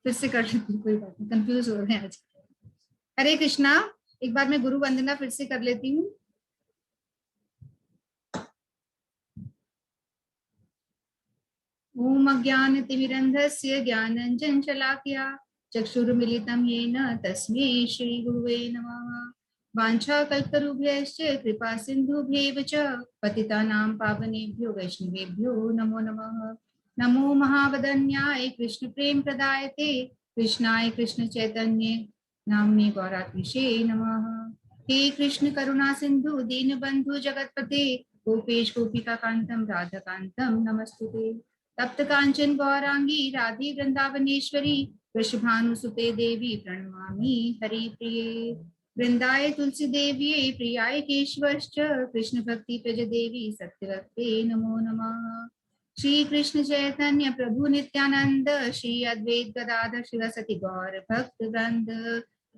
फिर से कर लेती हूँ, कोई बात नहीं, कंफ्यूज हो रहे हैं आज। हरे कृष्णा। एक बार मैं गुरु वंदना फिर से कर लेती हूँ। ओम अज्ञानतिमिरन्धस्य ज्ञानञ्जन शलाकया चक्षुरुन्मीलितं येन तस्मै श्रीगुरुवे नमः। वाञ्छाकल्पतरुभ्यश्च कृपा सिन्धुभ्येव च पतितानां पावनेभ्यो वैष्णवेभ्यो नमो नमः। नमो महावदन्याय कृष्ण प्रेम प्रदायते कृष्णाय कृष्ण चैतन्य नाम्ने गौरात्मिषे नमः। हे कृष्ण करुणा सिंधु दीनबंधु जगतपते गोपेश गोपिका कांतम राधाकांतम नमस्तुते। तप्त कांचन गौरांगी राधे वृंदावनेश्वरी वृषभानुसुते देवी प्रणमामि हरिप्रिये। वृंदाय तुलसी देव्यै प्रियाय केशवश्च कृष्ण भक्ति प्रज देवी सत्यवक्ते नमो नमः। श्री कृष्ण चैतन्य प्रभु नित्यानंद श्री अद्वैत गदाधर शिवसति गौर भक्त वृंद।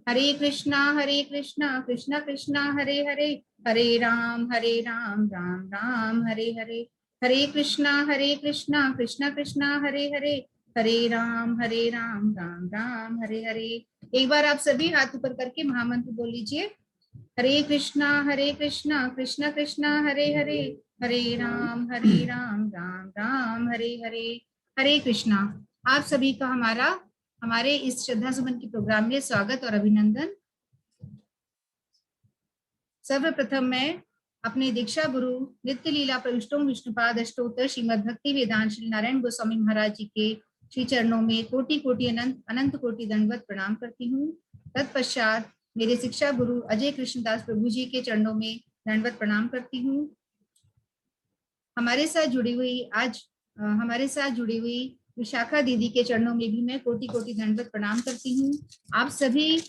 हरे कृष्णा कृष्णा कृष्णा हरे हरे, हरे राम राम राम हरे हरे। हरे कृष्णा कृष्णा कृष्णा हरे हरे, हरे राम राम राम हरे हरे। एक बार आप सभी हाथ ऊपर करके महामंत्र बोल लीजिए। हरे कृष्णा कृष्णा कृष्णा हरे हरे, हरे राम राम राम हरे हरे। हरे कृष्णा। आप सभी का हमारे इस श्रद्धा सुमन के प्रोग्राम में स्वागत और अभिनंदन। सर्वप्रथम मैं अपने दीक्षा गुरु नित्य लीला प्रविष्टों विष्णुपाद अष्टोत्तर श्रीमद भक्ति वेदांत श्री नारायण गोस्वामी महाराज जी के श्री चरणों में कोटि कोटि अनंत अनंत कोटि दंडवत प्रणाम करती हूँ। तत्पश्चात मेरे शिक्षा गुरु अजय कृष्णदास प्रभु जी के चरणों में दंडवत प्रणाम करती हूँ। हमारे साथ जुड़ी हुई विशाखा दीदी के चरणों में भी मैं कोटि कोटि दंडवत प्रणाम करती हूँ। आप सभी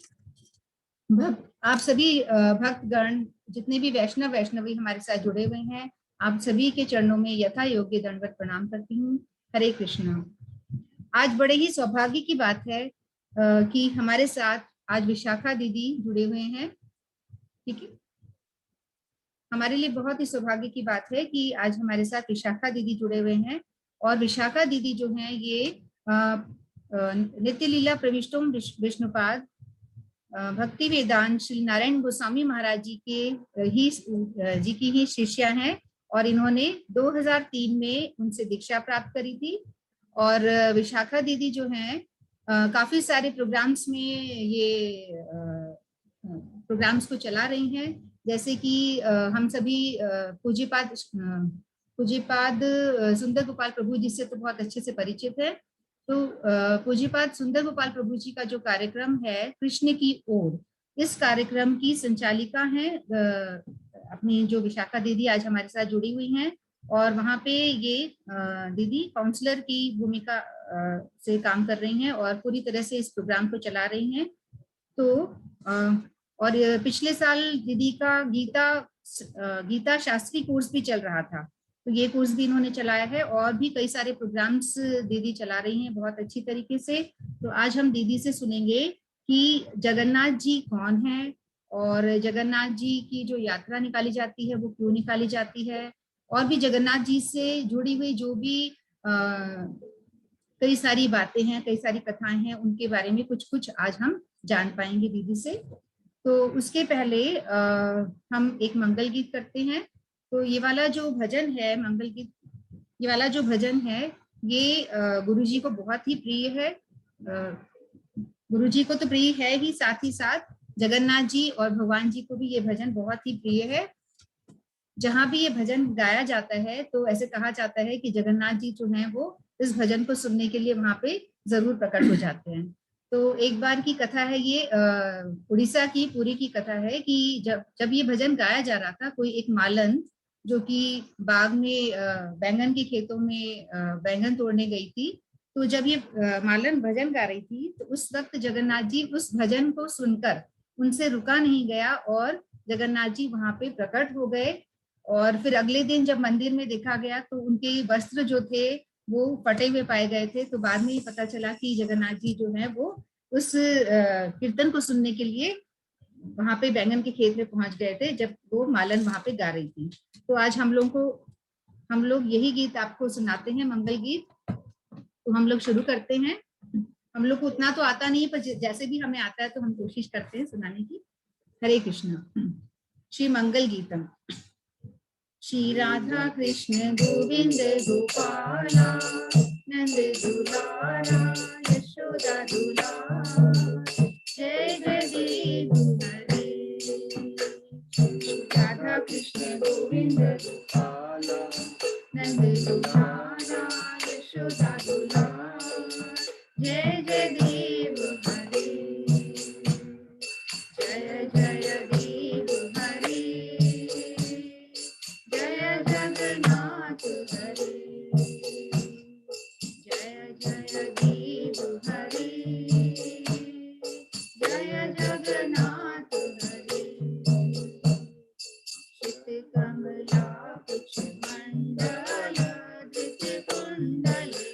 भक्तगण जितने भी वैष्णवी हमारे साथ जुड़े हुए हैं, आप सभी के चरणों में यथा योग्य दंडवत प्रणाम करती हूँ। हरे कृष्णा। आज बड़े ही सौभाग्य की बात है कि हमारे साथ आज विशाखा दीदी जुड़े हुए हैं। ठीक है, हमारे लिए बहुत ही सौभाग्य की बात है कि आज हमारे साथ विशाखा दीदी जुड़े हुए हैं। और विशाखा दीदी जो हैं ये नित्य लीला प्रविष्टों विष्णुपाद भक्ति वेदांत श्री नारायण गोस्वामी महाराज जी की ही शिष्या हैं। और इन्होंने 2003 में उनसे दीक्षा प्राप्त करी थी। और विशाखा दीदी जो हैं काफी सारे प्रोग्राम्स में ये प्रोग्राम्स को चला रही हैं। जैसे कि हम सभी पूज्यपाद सुंदर गोपाल प्रभु जी से तो बहुत अच्छे से परिचित है। तो पूज्यपाद सुंदर गोपाल प्रभु जी का जो कार्यक्रम है कृष्ण की ओर, इस कार्यक्रम की संचालिका हैं अपनी जो विशाखा दीदी आज हमारे साथ जुड़ी हुई हैं। और वहाँ पे ये दीदी काउंसलर की भूमिका से काम कर रही हैं और पूरी तरह से इस प्रोग्राम को चला रही हैं। तो और पिछले साल दीदी का गीता शास्त्री कोर्स भी चल रहा था, तो ये कोर्स भी इन्होंने चलाया है। और भी कई सारे प्रोग्राम्स दीदी चला रही हैं बहुत अच्छी तरीके से। तो आज हम दीदी से सुनेंगे कि जगन्नाथ जी कौन है और जगन्नाथ जी की जो यात्रा निकाली जाती है वो क्यों निकाली जाती है, और भी जगन्नाथ जी से जुड़ी हुई जो भी कई सारी बातें हैं, कई सारी कथाएं हैं, उनके बारे में कुछ कुछ आज हम जान पाएंगे दीदी से। तो उसके पहले हम एक मंगल गीत करते हैं। तो ये वाला जो भजन है मंगल गीत, ये वाला जो भजन है ये गुरु जी को बहुत ही प्रिय है। गुरु जी को तो प्रिय है ही, साथ ही साथ जगन्नाथ जी और भगवान जी को भी ये भजन बहुत ही प्रिय है। जहां भी ये भजन गाया जाता है तो ऐसे कहा जाता है कि जगन्नाथ जी जो हैं वो इस भजन को सुनने के लिए वहां पे जरूर प्रकट हो जाते हैं। तो एक बार की कथा है, ये उड़ीसा की पुरी की कथा है कि जब ये भजन गाया जा रहा था, कोई एक मालन जो कि बाग में बैंगन के खेतों में बैंगन तोड़ने गई थी। तो जब ये मालन भजन गा रही थी तो उस वक्त जगन्नाथ जी उस भजन को सुनकर उनसे रुका नहीं गया और जगन्नाथ जी वहां पे प्रकट हो गए। और फिर अगले दिन जब मंदिर में देखा गया तो उनके वस्त्र जो थे वो फटे हुए पाए गए थे। तो बाद में ये पता चला कि जगन्नाथ जी जो है वो उस कीर्तन को सुनने के लिए वहां पे बैंगन के खेत में पहुंच गए थे जब वो मालन वहां पे गा रही थी। तो आज हम लोग यही गीत आपको सुनाते हैं, मंगल गीत। तो हम लोग शुरू करते हैं। हम लोग को उतना तो आता नहीं है, पर जैसे भी हमें आता है तो हम कोशिश करते हैं सुनाने की। हरे कृष्ण। श्री मंगल गीतम। श्री राधा कृष्ण गोविंद गोपाला, नंद दुलारा यशोदा दुलारा, जय जय हरे। राधा कृष्ण गोविंद गोपाला, नंद दुलारा यशोदा दुलारा, जय जय देव हरे। जय जय देव हरे, जय जगन्नाथ हरे, जय जय देव हरे, जय जगन्नाथ हरे। श्वेत कमला कुच मंडल धृत कुंडले,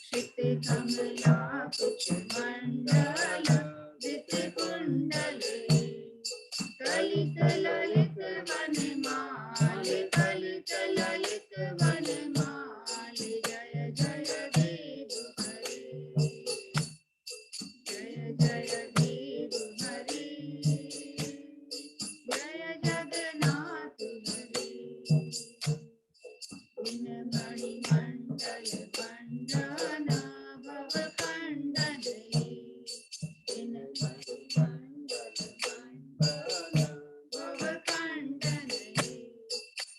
श्वेत कमला कुच मंडल धृत कुंडले, कलित ललित वनमाल, कलित ललित वनमाल, जय जय देव हरे, जय जय देव हरे, जय जगन्नाथ हरे। दिन मणि मंडल बंदन भव खंडन, दिन मणि मंडल बंदन भव खंडन,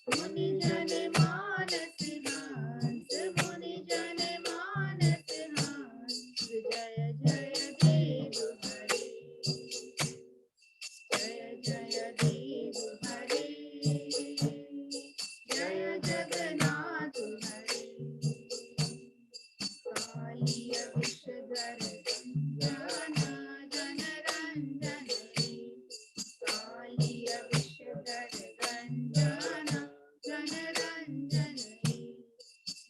मुनि जन मानस हंस, मुनि जन मानस हंस, जय जय देव हरे, जय जय देव हरे, जय जगन्नाथ हरे। कालिय विषधर रंजन जनरंजन, कालिय विषधर रंजन जनरंजन,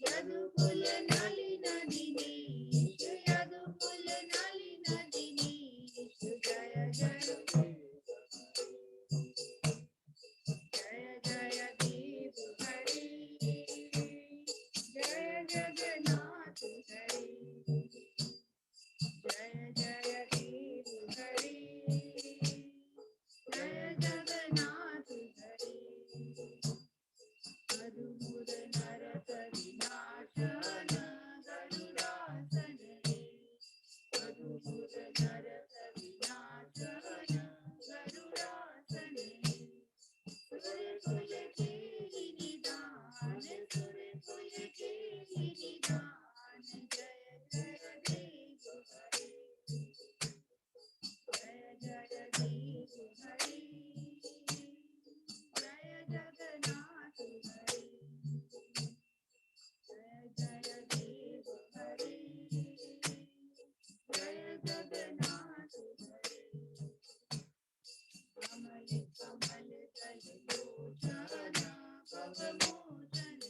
यदुकुल नलिन दिनेश, यदुकुल नलिन दिनेश, जय जय जय जय देव हरे, जय जगन्नाथ हरे, जय जय देव हरे, जय जगन्नाथ हरे। मधुर नरक विनाशन गरुड़ासन, मधुर नरक विनाशन गरुड़ासन, सुरकुल के निदान, सुरकुल के निदान, जय जय देव हरे, जय जय देव हरे, जय जगन्नाथ हरे, जय जय देव हरे, जय जगन्नाथ हरे। कमल कमल दल लोचन भव मोचन,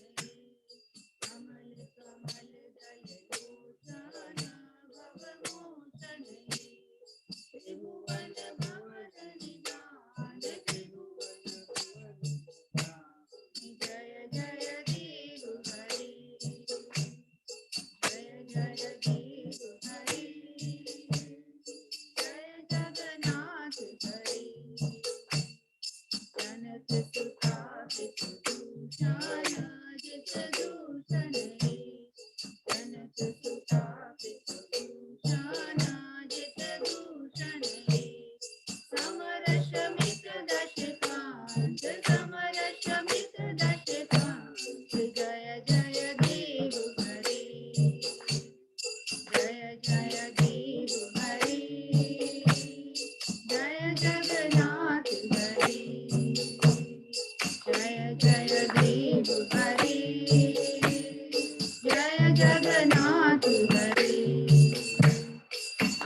कमल कमल दल लोचन भव मोचन, त्रिभुवन भवन निधान, त्रिभुवन भवन निधान, जय जय देव हरे, जय जय देव हरे, जय जगन्नाथ हरे। जनक सुता विभूषण जित दूषण, जनक सुता विभूषण जित दूषण, समरस मित दश कांत, समरस मित दश कांत, जय जय देव हरे, जय जय देव हरे, जय जगन्नाथ हरे, जय जय देव हरे, जय जगन्नाथ हरे।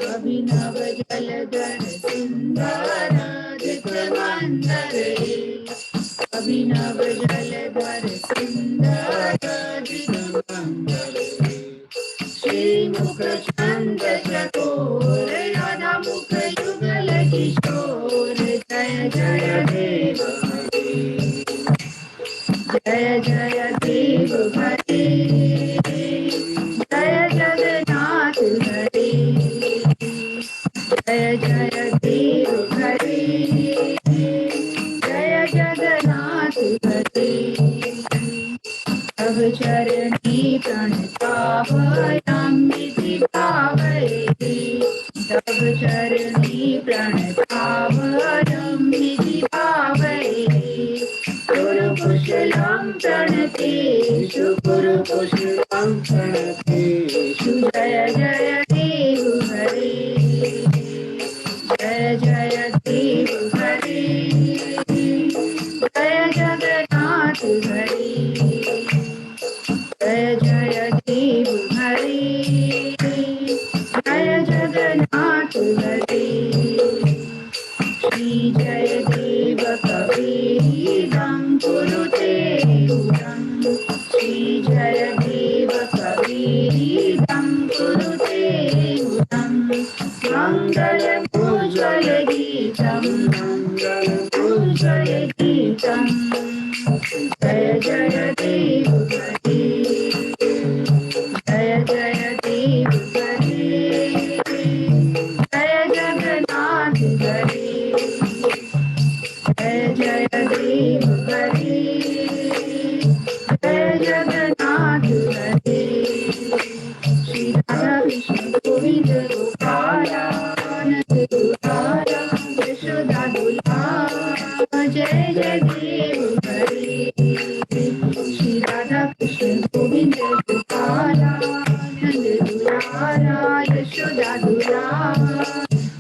अभिनव जलधर सुंदर दिख मंदर, अभिनव जलधर सुंदर दिख मंदर, श्रीमुख चंद चकोर राधा मुख युगल किशोर, जय जय देव हरे, जय जय देव हरे, जय जगन्नाथ हरे, चरणी प्रणताभयामिति भावये तव चरणी प्रणताभयामिति भावये कुरुकुशलं प्रणतेषु कुरुकुशलं प्रणतेषु जय जय देव हरे जय जय देव हरे जय जगन्नाथ हरे जय जय देव हरे जय जगन्नाथ हरे श्री जय देव कबीरं कुरुते उदं श्री जय देव कबीरं कुरुते उदं मङ्गलमुज्ज्वल गीतं मङ्गलमुज्ज्वल गीतं जय जय देव हरे जय जय देव हरे जय जगन्नाथ हरे जय जय देव हरे जय जगन्नाथ हरे श्री राधा कृष्ण गोविंद गोपालानंद दुलारा यशोदा दुलारा जय जय देव हरे श्री राधा कृष्ण गोविंद गोपालानंद दुलारा यशोदा दुलारा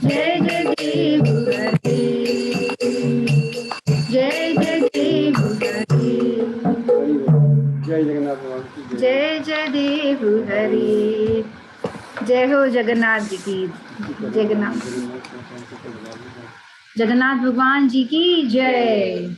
जय जय देव हरे जय जय देव हरे जय जगन्नाथ भगवान की जय जय देव हरे जय हो जगन्नाथ जी की जगन्नाथ भगवान जी की जय।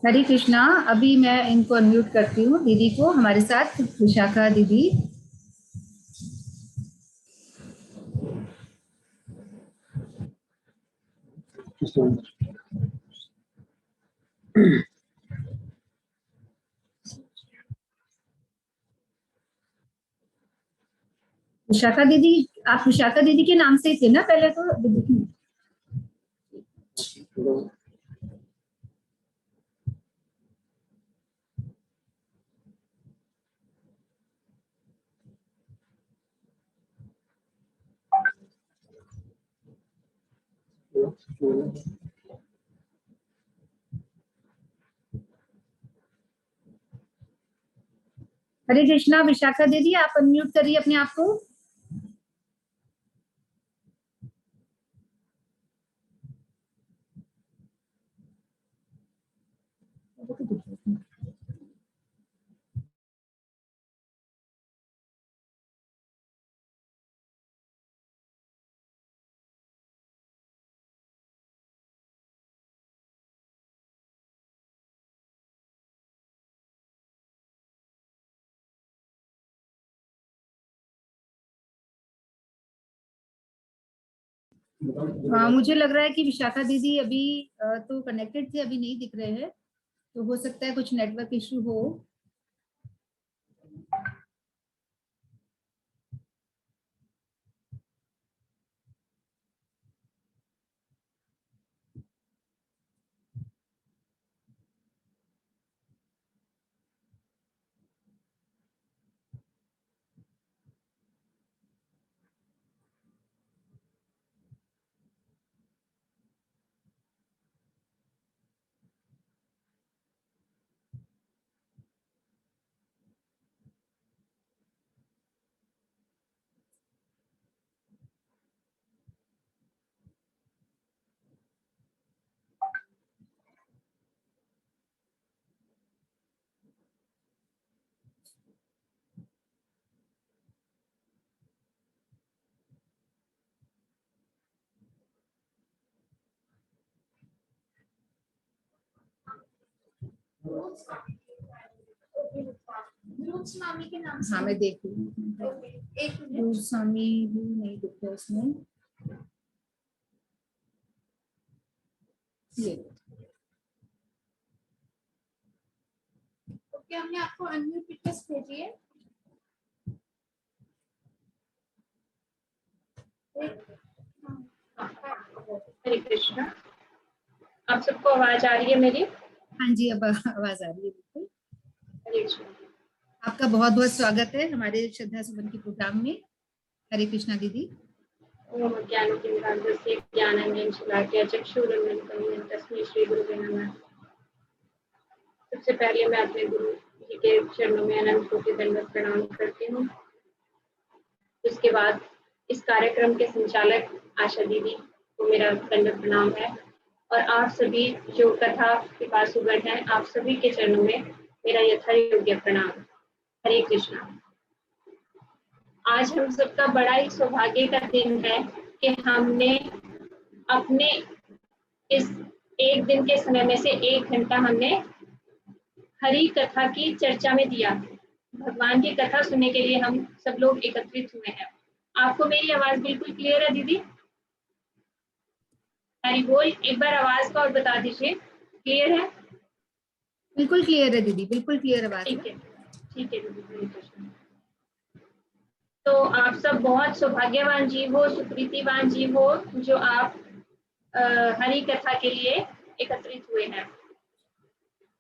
हरे कृष्णा। अभी मैं इनको अनम्यूट करती हूँ दीदी को, हमारे साथ विशाखा दीदी। विशाखा दीदी, आप विशाखा दीदी के नाम से ही थे ना पहले तो? हरे कृष्णा। विशाखा दीदी आप अनम्यूट करिए अपने आप को। मुझे लग रहा है कि विशाखा दीदी अभी तो कनेक्टेड थे, अभी नहीं दिख रहे हैं, तो हो सकता है कुछ नेटवर्क इशू हो। स्वामी के नाम से। हाँ मैं देख रही हूँ। स्वामी भी नहीं दिख रहा उसमें। ये ओके, हमने आपको अनम्यूट रिक्वेस्ट भेजी है। हरे कृष्णा। आप सबको आवाज आ रही है मेरी? हाँ जी, अब आवाज आ रही है बिल्कुल। हरे कृष्णा। आपका बहुत बहुत स्वागत है हमारे श्रद्धा सुमन के प्रोग्राम में। हरे कृष्णा दीदी। ओम ज्ञानतिमिरान्धस्य ज्ञानाञ्जन शलाकया चक्षुरुन्मिलितं तस्मै श्री गुरुवे नमः। सबसे पहले मैं अपने गुरु जी के चरणों में अनंत कोटि दंडवत प्रणाम करती हूँ। उसके बाद इस कार्यक्रम के संचालक आशा दीदी को मेरा दंडवत प्रणाम है, और आप सभी जो कथा पिपासुगण हैं, आप सभी के चरणों में मेरा यथा योग्य प्रणाम। हरे कृष्णा। आज हम सबका बड़ा ही सौभाग्य का दिन है कि हमने अपने इस एक दिन के समय में से 1 घंटा हमने हरि कथा की चर्चा में दिया। भगवान की कथा सुनने के लिए हम सब लोग एकत्रित हुए हैं। आपको मेरी आवाज बिल्कुल क्लियर है दीदी? हरि बोल। एक बार आवाज का और बता दीजिए, क्लियर है? बिल्कुल क्लियर है दीदी, बिल्कुल क्लियर आवाज है। ठीक है, ठीक है दीदी। हरे कृष्ण। तो आप सब बहुत सौभाग्यवान जीव हो, सुकृतिवान जीव हो, जो आप हरि कथा के लिए एकत्रित हुए हैं।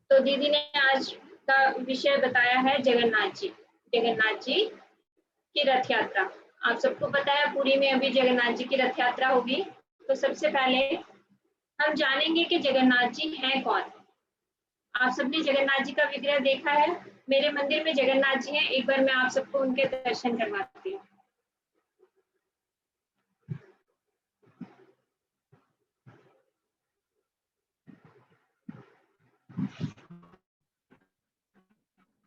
तो दीदी ने आज का विषय बताया है जगन्नाथ जी। जगन्नाथ जी की रथ यात्रा। आप सबको पता है पुरी में अभी जगन्नाथ जी की रथ यात्रा होगी। तो सबसे पहले हम जानेंगे कि जगन्नाथ जी हैं कौन। आप सबने जगन्नाथ जी का विग्रह देखा है? मेरे मंदिर में जगन्नाथ जी हैं। एक बार मैं आप सबको उनके दर्शन करवाती हूँ।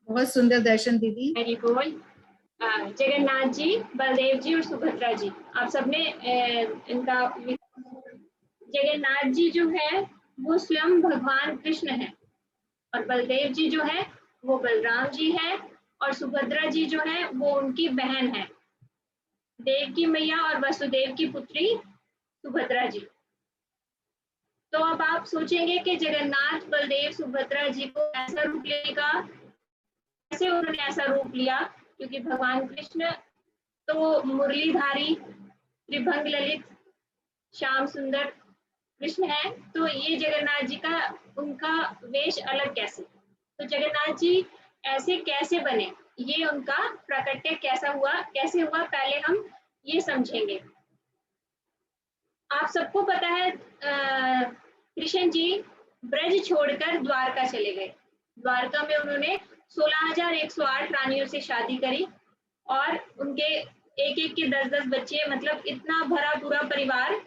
बहुत सुंदर दर्शन दीदी। हरि बोल। जगन्नाथ जी, बलदेव जी और सुभद्रा जी, आप सबने इनका। जगन्नाथ जी जो है वो स्वयं भगवान कृष्ण है, और बलदेव जी जो है वो बलराम जी है, और सुभद्रा जी जो है वो उनकी बहन है, देव की मैया और वसुदेव की पुत्री सुभद्रा जी। तो अब आप सोचेंगे कि जगन्नाथ, बलदेव, सुभद्रा जी को ऐसा रूप लेने का, कैसे उन्होंने ऐसा रूप लिया? क्योंकि भगवान कृष्ण तो मुरलीधारी, त्रिभंग ललित, श्याम सुंदर कृष्ण है, तो ये जगन्नाथ जी का उनका वेश अलग कैसे? तो जगन्नाथ जी ऐसे कैसे बने, ये उनका प्राकट्य कैसा हुआ, कैसे हुआ, पहले हम ये समझेंगे। आप सबको पता है कृष्ण जी ब्रज छोड़कर द्वारका चले गए। द्वारका में उन्होंने 16,108 रानियों से शादी करी, और उनके एक एक के 10-10 बच्चे, मतलब इतना भरा पूरा परिवार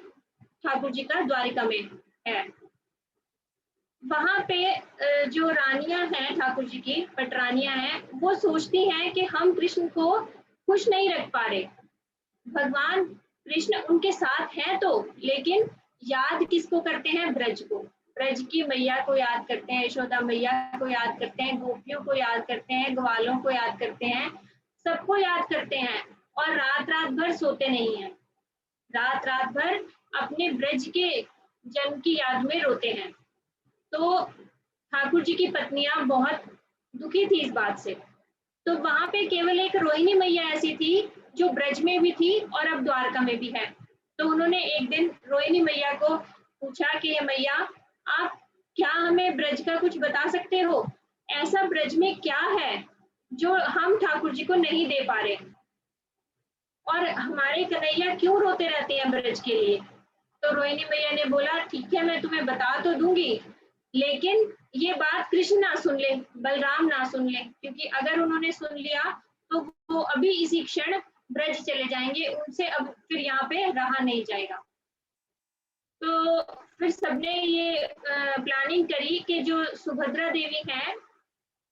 ठाकुर जी का द्वारिका में है। वहां पे जो रानियां हैं ठाकुर जी की, पटरानियां हैं, वो सोचती हैं कि हम कृष्ण को खुश नहीं रख पा रहे। भगवान कृष्ण उनके साथ हैं तो, लेकिन याद किसको करते हैं? ब्रज को। ब्रज की मैया को याद करते हैं, यशोदा मैया को याद करते हैं, गोपियों को याद करते हैं, ग्वालों को याद करते हैं, सबको याद करते हैं, और रात रात भर सोते नहीं हैं। रात रात भर अपने ब्रज के जन्म की याद में रोते हैं। तो ठाकुर जी की पत्नियां बहुत दुखी थी इस बात से। तो वहां पे केवल एक रोहिणी मैया ऐसी थी जो ब्रज में भी थी और अब द्वारका में भी है। तो उन्होंने एक दिन रोहिणी मैया को पूछा कि मैया, आप क्या हमें ब्रज का कुछ बता सकते हो? ऐसा ब्रज में क्या है जो हम ठाकुर जी को नहीं दे पा रहे, और हमारे कन्हैया क्यों रोते रहते हैं ब्रज के लिए? तो रोहिणी मैया ने बोला, ठीक है, मैं तुम्हें बता तो दूंगी, लेकिन ये बात कृष्ण ना सुन ले, बलराम ना सुन ले, क्योंकि अगर उन्होंने सुन लिया तो वो अभी इसी क्षण ब्रज चले जाएंगे, उनसे अब फिर यहाँ पे रहा नहीं जाएगा। तो फिर सबने ये प्लानिंग करी कि जो सुभद्रा देवी हैं,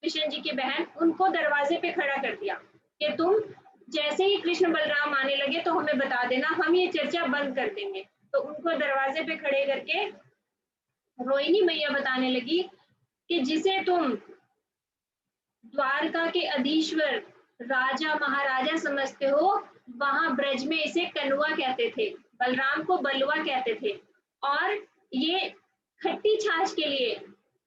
कृष्ण जी की बहन, उनको दरवाजे पे खड़ा कर दिया कि तुम जैसे ही कृष्ण बलराम आने लगे तो हमें बता देना, हम ये चर्चा बंद कर देंगे। तो उनको दरवाजे पे खड़े करके रोहिणी मैया बताने लगी कि जिसे तुम द्वारका के अधीश्वर, राजा, महाराजा समझते हो, वहां ब्रज में इसे कनुआ कहते थे, बलराम को बलुआ कहते थे, और ये खट्टी छाछ के लिए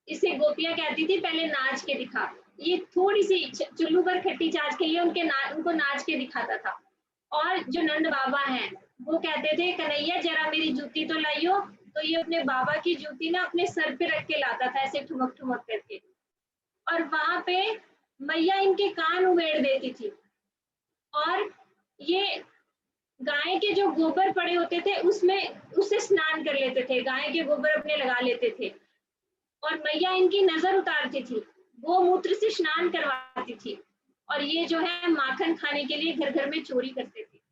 इसे गोपियां कहती थी, पहले नाच के दिखा। ये थोड़ी सी चुल्लू पर खट्टी छाछ के लिए उनको नाच के दिखाता था। और जो नंद बाबा हैं वो कहते थे, कन्हैया जरा मेरी जूती तो लाइयो, तो ये अपने बाबा की जूती ना अपने सर पे रख के लाता था ऐसे ठुमक ठुमक करके, और वहां पे मैया इनके कान उमेड़ देती थी। और ये गाय के जो गोबर पड़े होते थे उससे स्नान कर लेते थे, गाय के गोबर अपने लगा लेते थे, और मैया इनकी नजर उतारती थी, गोमूत्र से स्नान करवाती थी, और ये जो है माखन खाने के लिए घर घर में चोरी करते थे।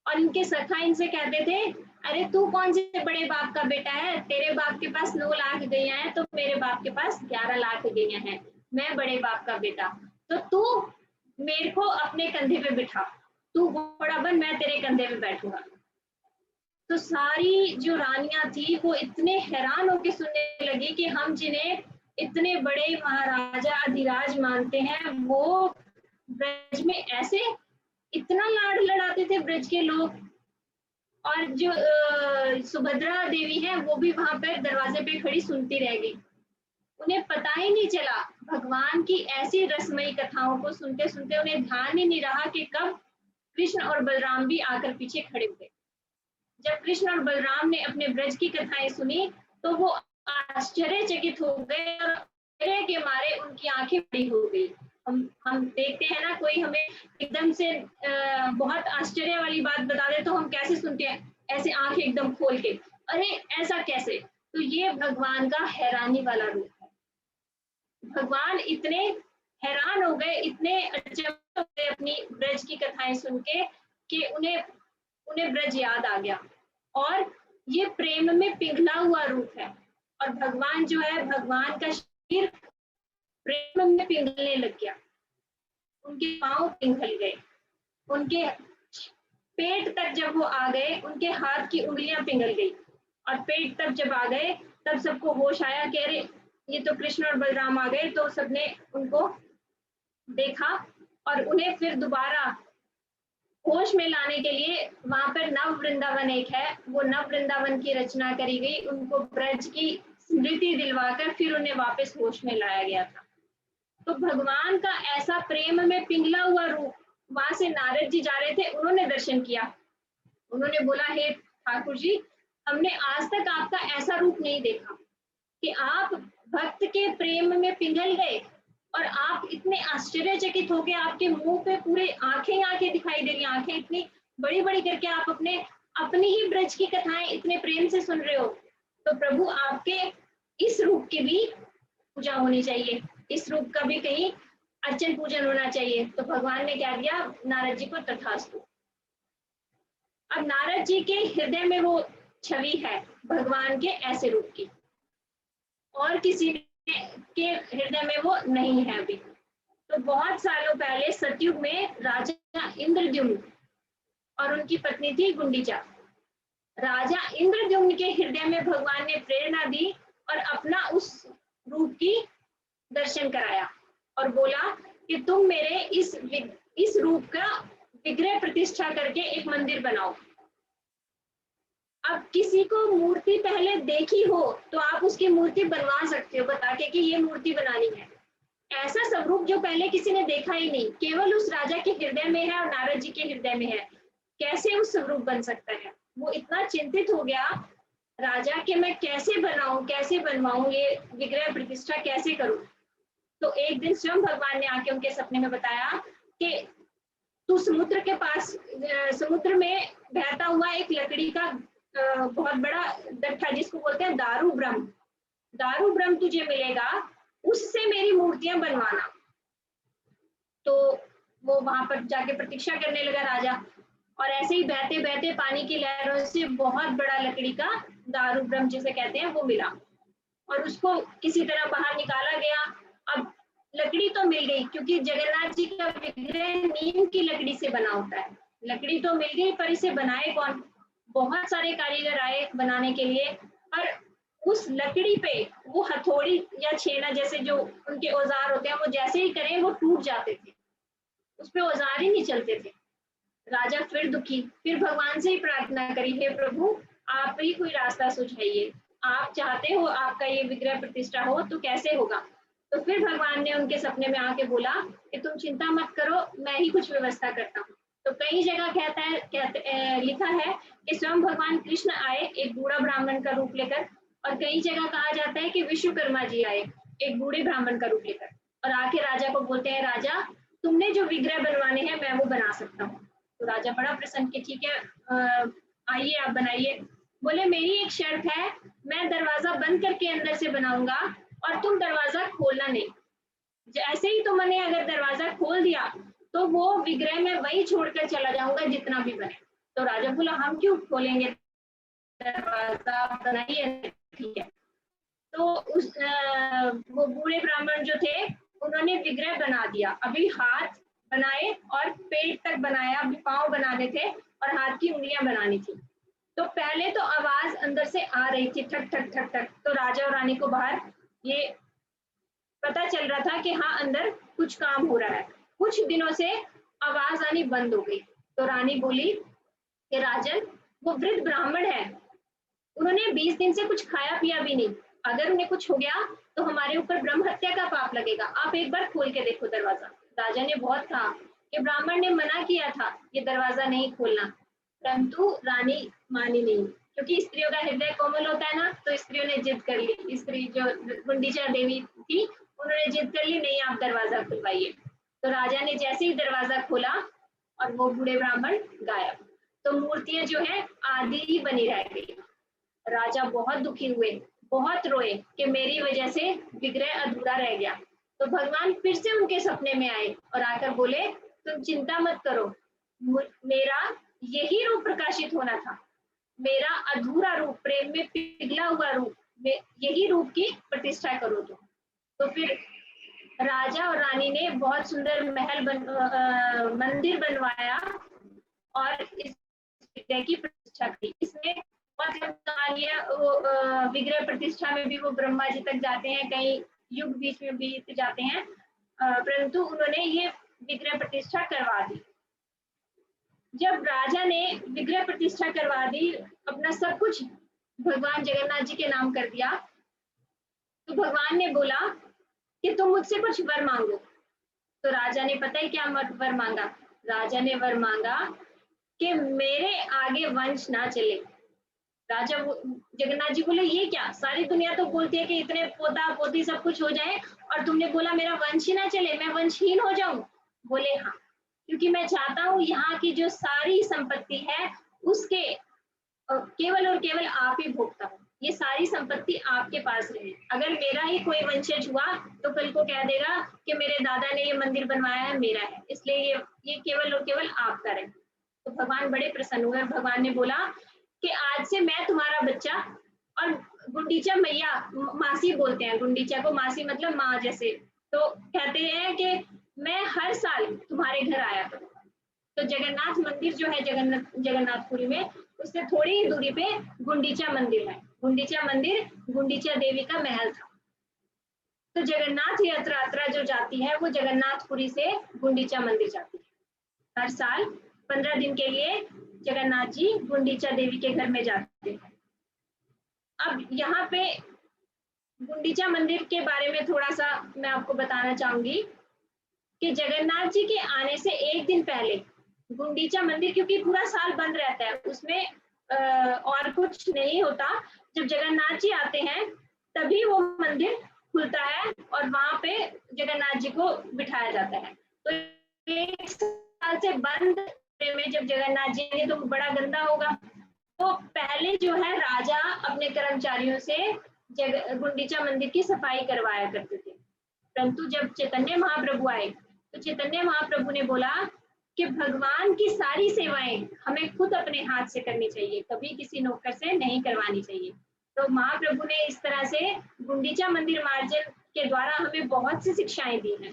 और इनके सखा इनसे कहते थे, अरे तू कौन से बड़े बाप का बेटा है, तेरे बाप के पास 9 लाख गैया है तो मेरे बाप के पास 11 लाख गैया है, मैं बड़े बाप का बेटा, तो तू मेरे को अपने कंधे पे बिठा, तू बड़ा बन, मैं तेरे कंधे पे बैठूंगा। तो सारी जो रानियां थी वो इतने हैरान होकर सुनने लगी कि हम जिन्हें इतने बड़े महाराजा अधिराज मानते हैं वो ब्रज में ऐसे इतना लाड लड़ाते थे ब्रज के लोग। और जो सुभद्रा देवी है वो भी वहां पर दरवाजे पे खड़ी सुनती रह गई, उन्हें पता ही नहीं चला, भगवान की ऐसी रसमयी कथाओं को सुनते सुनते उन्हें ध्यान ही नहीं रहा कि कब कृष्ण और बलराम भी आकर पीछे खड़े हुए। जब कृष्ण और बलराम ने अपने ब्रज की कथाएं सुनी तो वो आश्चर्यचकित हो गए और आश्चर्य के मारे उनकी आंखें बड़ी हो गई। हम देखते हैं ना, कोई हमें एकदम से बहुत आश्चर्य वाली बात बता दे तो हम कैसे सुनते हैं, ऐसे आंखें एकदम खोल के, अरे ऐसा कैसे। तो ये भगवान का हैरानी वाला रूप है। भगवान इतने हैरान हो गए, इतने अचंभित हो गए अपनी ब्रज की कथाएं सुन के कि उन्हें ब्रज याद आ गया। और ये प्रेम में पिघला हुआ रूप है, और भगवान जो है, भगवान का शरीर प्रेम में पिघलने लग गया, उनके पांव पिघल गए, उनके पेट तक जब वो आ गए उनके हाथ की उंगलियां पिघल गई, और पेट तक जब आ गए तब सबको होश आया कि अरे ये तो कृष्ण और बलराम आ गए। तो सबने उनको देखा और उन्हें फिर दोबारा होश में लाने के लिए वहां पर नव वृंदावन एक है, वो नव वृंदावन की रचना करी गई, उनको ब्रज की स्मृति दिलवाकर फिर उन्हें वापस होश में लाया गया था। तो भगवान का ऐसा प्रेम में पिघला हुआ रूप, वहां से नारद जी जा रहे थे, उन्होंने दर्शन किया, उन्होंने बोला, हे ठाकुर जी, हमने आज तक आपका ऐसा रूप नहीं देखा कि आप भक्त के प्रेम में पिघल गए और आप इतने आश्चर्यचकित हो गए, आपके मुंह पे पूरे आंखें आंखें दिखाई दे रही, आंखें इतनी बड़ी बड़ी करके आप अपनी ही ब्रज की कथाएं इतने प्रेम से सुन रहे हो। तो प्रभु आपके इस रूप की भी पूजा होनी चाहिए, इस रूप का भी कहीं अर्चन पूजन होना चाहिए। तो भगवान ने क्या दिया नारद जी को, तथास्तु। अब नारद जी के हृदय में वो छवि है भगवान के ऐसे रूप की, और किसी के हृदय में वो नहीं है अभी। तो बहुत सालों पहले सतयुग में राजा इंद्रद्युम्न और उनकी पत्नी थी गुंडीचा, राजा इंद्रद्युम्न के हृदय में भगवान ने प्रेरणा दी और अपना उस रूप की दर्शन कराया और बोला कि तुम मेरे इस रूप का विग्रह प्रतिष्ठा करके एक मंदिर बनाओ। अब किसी को मूर्ति पहले देखी हो तो आप उसकी मूर्ति बनवा सकते हो बता के कि ये मूर्ति बनानी है। ऐसा स्वरूप जो पहले किसी ने देखा ही नहीं, केवल उस राजा के हृदय में है और नारद जी के हृदय में है, कैसे उस स्वरूप बन सकता है। वो इतना चिंतित हो गया राजा कि मैं कैसे बनाऊं, कैसे बनवाऊं, ये विग्रह प्रतिष्ठा कैसे करूं। तो एक दिन स्वयं भगवान ने आके उनके सपने में बताया कि तू समुद्र के पास, समुद्र में बहता हुआ एक लकड़ी का बहुत बड़ा गट्ठा जिसको बोलते हैं दारू ब्रह्म तुझे मिलेगा, उससे मेरी मूर्तियां बनवाना। तो वो वहां पर जाके प्रतीक्षा करने लगा राजा, और ऐसे ही बहते बहते पानी की लहरों से बहुत बड़ा लकड़ी का दारू ब्रह्म जिसे कहते हैं वो मिला, और उसको किसी तरह बाहर निकाला गया। अब लकड़ी तो मिल गई, क्योंकि जगन्नाथ जी का विग्रह नीम की लकड़ी से बना होता है, लकड़ी तो मिल गई पर इसे बनाए कौन। बहुत सारे कारीगर आए बनाने के लिए, पर उस लकड़ी पे वो हथौड़ी या छेना जैसे जो उनके औजार होते हैं वो जैसे ही करें वो टूट जाते थे, उस पे औजार ही नहीं चलते थे। राजा फिर दुखी, फिर भगवान से ही प्रार्थना करी, हे प्रभु आप ही कोई रास्ता सुझाइए, आप चाहते हो आपका ये विग्रह प्रतिष्ठा हो तो कैसे होगा। तो फिर भगवान ने उनके सपने में आके बोला कि तुम चिंता मत करो, मैं ही कुछ व्यवस्था करता हूँ। तो कई जगह लिखा है कि स्वयं भगवान कृष्ण आए एक बूढ़ा ब्राह्मण का रूप लेकर, और कई जगह कहा जाता है कि विश्वकर्मा जी आए एक बूढ़े ब्राह्मण का रूप लेकर, और आके राजा को बोलते हैं, राजा तुमने जो विग्रह बनवाने हैं मैं वो बना सकता हूँ। तो राजा बड़ा प्रसन्न कि ठीक है, आइए आप बनाइए। बोले मेरी एक शर्त है, मैं दरवाजा बंद करके अंदर से बनाऊंगा और तुम दरवाजा खोलना नहीं। जैसे ही तुमने अगर दरवाजा खोल दिया तो वो विग्रह में वही छोड़कर चला जाऊंगा जितना भी बने। तो राजा बोला हम क्यों खोलेंगे दरवाजा, बनाइए। ठीक है। तो वो बूढ़े ब्राह्मण जो थे उन्होंने विग्रह बना दिया। अभी हाथ बनाए और पेट तक बनाया, अभी पांव बनाने थे और हाथ की उंगलियां बनानी थी। तो पहले तो आवाज अंदर से आ रही थी, ठक ठक ठक ठक। तो राजा और रानी को बाहर ये पता चल रहा था कि हाँ अंदर कुछ काम हो रहा है। कुछ दिनों से आवाज आनी बंद हो गई। तो रानी बोली कि राजन वो वृद्ध ब्राह्मण है, उन्होंने 20 दिन से कुछ खाया पिया भी नहीं, अगर उन्हें कुछ हो गया तो हमारे ऊपर ब्रह्म हत्या का पाप लगेगा, आप एक बार खोल के देखो दरवाजा। राजा ने बहुत कहा कि ब्राह्मण ने मना किया था ये दरवाजा नहीं खोलना, परंतु रानी मानी नहीं, क्योंकि स्त्रियों का हृदय कोमल होता है ना। तो स्त्रियों ने जिद कर ली, स्त्री जो गुंडीचा देवी थी उन्होंने जिद कर ली, नहीं आप दरवाजा खुलवाइए। तो राजा ने जैसे ही दरवाजा खोला और वो बूढ़े ब्राह्मण गायब। तो मूर्तियां जो है आधी ही बनी रह गई। राजा बहुत दुखी हुए, बहुत रोए कि मेरी वजह से विग्रह अधूरा रह गया। तो भगवान फिर से उनके सपने में आए और आकर बोले तुम चिंता मत करो, मेरा यही रूप प्रकाशित होना था, मेरा अधूरा रूप, प्रेम में पिघला हुआ रूप, यही रूप की प्रतिष्ठा करो तुम। तो फिर राजा और रानी ने बहुत सुंदर मंदिर बनवाया और इस विग्रह की प्रतिष्ठा की। इसमें बहुत कहानियां, विग्रह प्रतिष्ठा में भी वो ब्रह्मा जी तक जाते हैं, कई युग बीच में बीत जाते हैं, परंतु उन्होंने ये विग्रह प्रतिष्ठा करवा दी। जब राजा ने विग्रह प्रतिष्ठा करवा दी, अपना सब कुछ भगवान जगन्नाथ जी के नाम कर दिया, तो भगवान ने बोला कि तुम मुझसे कुछ वर मांगो। तो राजा ने पता है क्या वर मांगा? राजा ने वर मांगा कि मेरे आगे वंश ना चले। राजा जगन्नाथ जी बोले ये क्या, सारी दुनिया तो बोलती है कि इतने पोता पोती सब कुछ हो जाए और तुमने बोला मेरा वंश ही ना चले, मैं वंशहीन हो जाऊं। बोले हाँ, क्योंकि मैं चाहता हूँ यहाँ की जो सारी संपत्ति है उसके केवल और केवल आप ही भोगता हूँ, ये सारी संपत्ति आपके पास रहे। अगर मेरा ही कोई वंशज हुआ तो कल को कह देगा कि मेरे दादा ने ये मंदिर बनवाया है, मेरा है, इसलिए ये केवल और केवल आपका रहे। तो भगवान बड़े प्रसन्न हुए। भगवान ने बोला कि आज से मैं तुम्हारा बच्चा, और गुंडीचा मैया, मासी बोलते हैं गुंडीचा को, मासी मतलब माँ जैसे, तो कहते हैं कि मैं हर साल तुम्हारे घर आया करूंगा। तो जगन्नाथ मंदिर जो है जगन्नाथपुरी में, उससे थोड़ी ही दूरी पे गुंडीचा मंदिर है। गुंडीचा मंदिर गुंडीचा देवी का महल था। तो जगन्नाथ यात्रा जो जाती है वो जगन्नाथपुरी से गुंडीचा मंदिर जाती है। हर साल 15 दिन के लिए जगन्नाथ जी गुंडीचा देवी के घर में जाते हैं। अब यहाँ पे गुंडीचा मंदिर के बारे में थोड़ा सा मैं आपको बताना चाहूंगी कि जगन्नाथ जी के आने से एक दिन पहले गुंडीचा मंदिर, क्योंकि पूरा साल बंद रहता है, उसमें और कुछ नहीं होता, जब जगन्नाथ जी आते हैं तभी वो मंदिर खुलता है और वहां पे जगन्नाथ जी को बिठाया जाता है। तो एक साल से बंद में जब जगन्नाथ जी आएंगे तो बड़ा गंदा होगा, तो पहले जो है राजा अपने कर्मचारियों से गुंडीचा मंदिर की सफाई करवाया करते थे। परंतु जब चैतन्य महाप्रभु आए तो चैतन्य महाप्रभु ने बोला कि भगवान की सारी सेवाएं हमें खुद अपने हाथ से करनी चाहिए, कभी किसी नौकर से नहीं करवानी चाहिए। तो महाप्रभु ने इस तरह से गुंडीचा मंदिर मार्जन के द्वारा हमें बहुत सी शिक्षाएं दी हैं।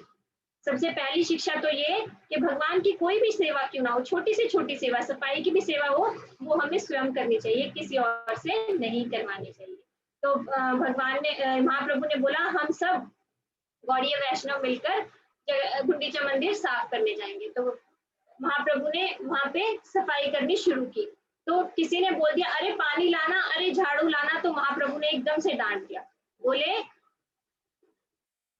सबसे पहली शिक्षा तो ये कि भगवान की कोई भी सेवा क्यों ना हो, छोटी से छोटी सेवा, सफाई की भी सेवा हो, वो हमें स्वयं करनी चाहिए, किसी और से नहीं करवानी चाहिए। तो भगवान ने, महाप्रभु ने बोला हम सब गौड़ीय वैष्णव मिलकर गुंडीचा मंदिर साफ करने जाएंगे। तो महाप्रभु ने वहां पे सफाई करनी शुरू की। तो किसी ने बोल दिया अरे पानी लाना, अरे झाड़ू लाना, तो महाप्रभु ने एकदम से डांट दिया, बोले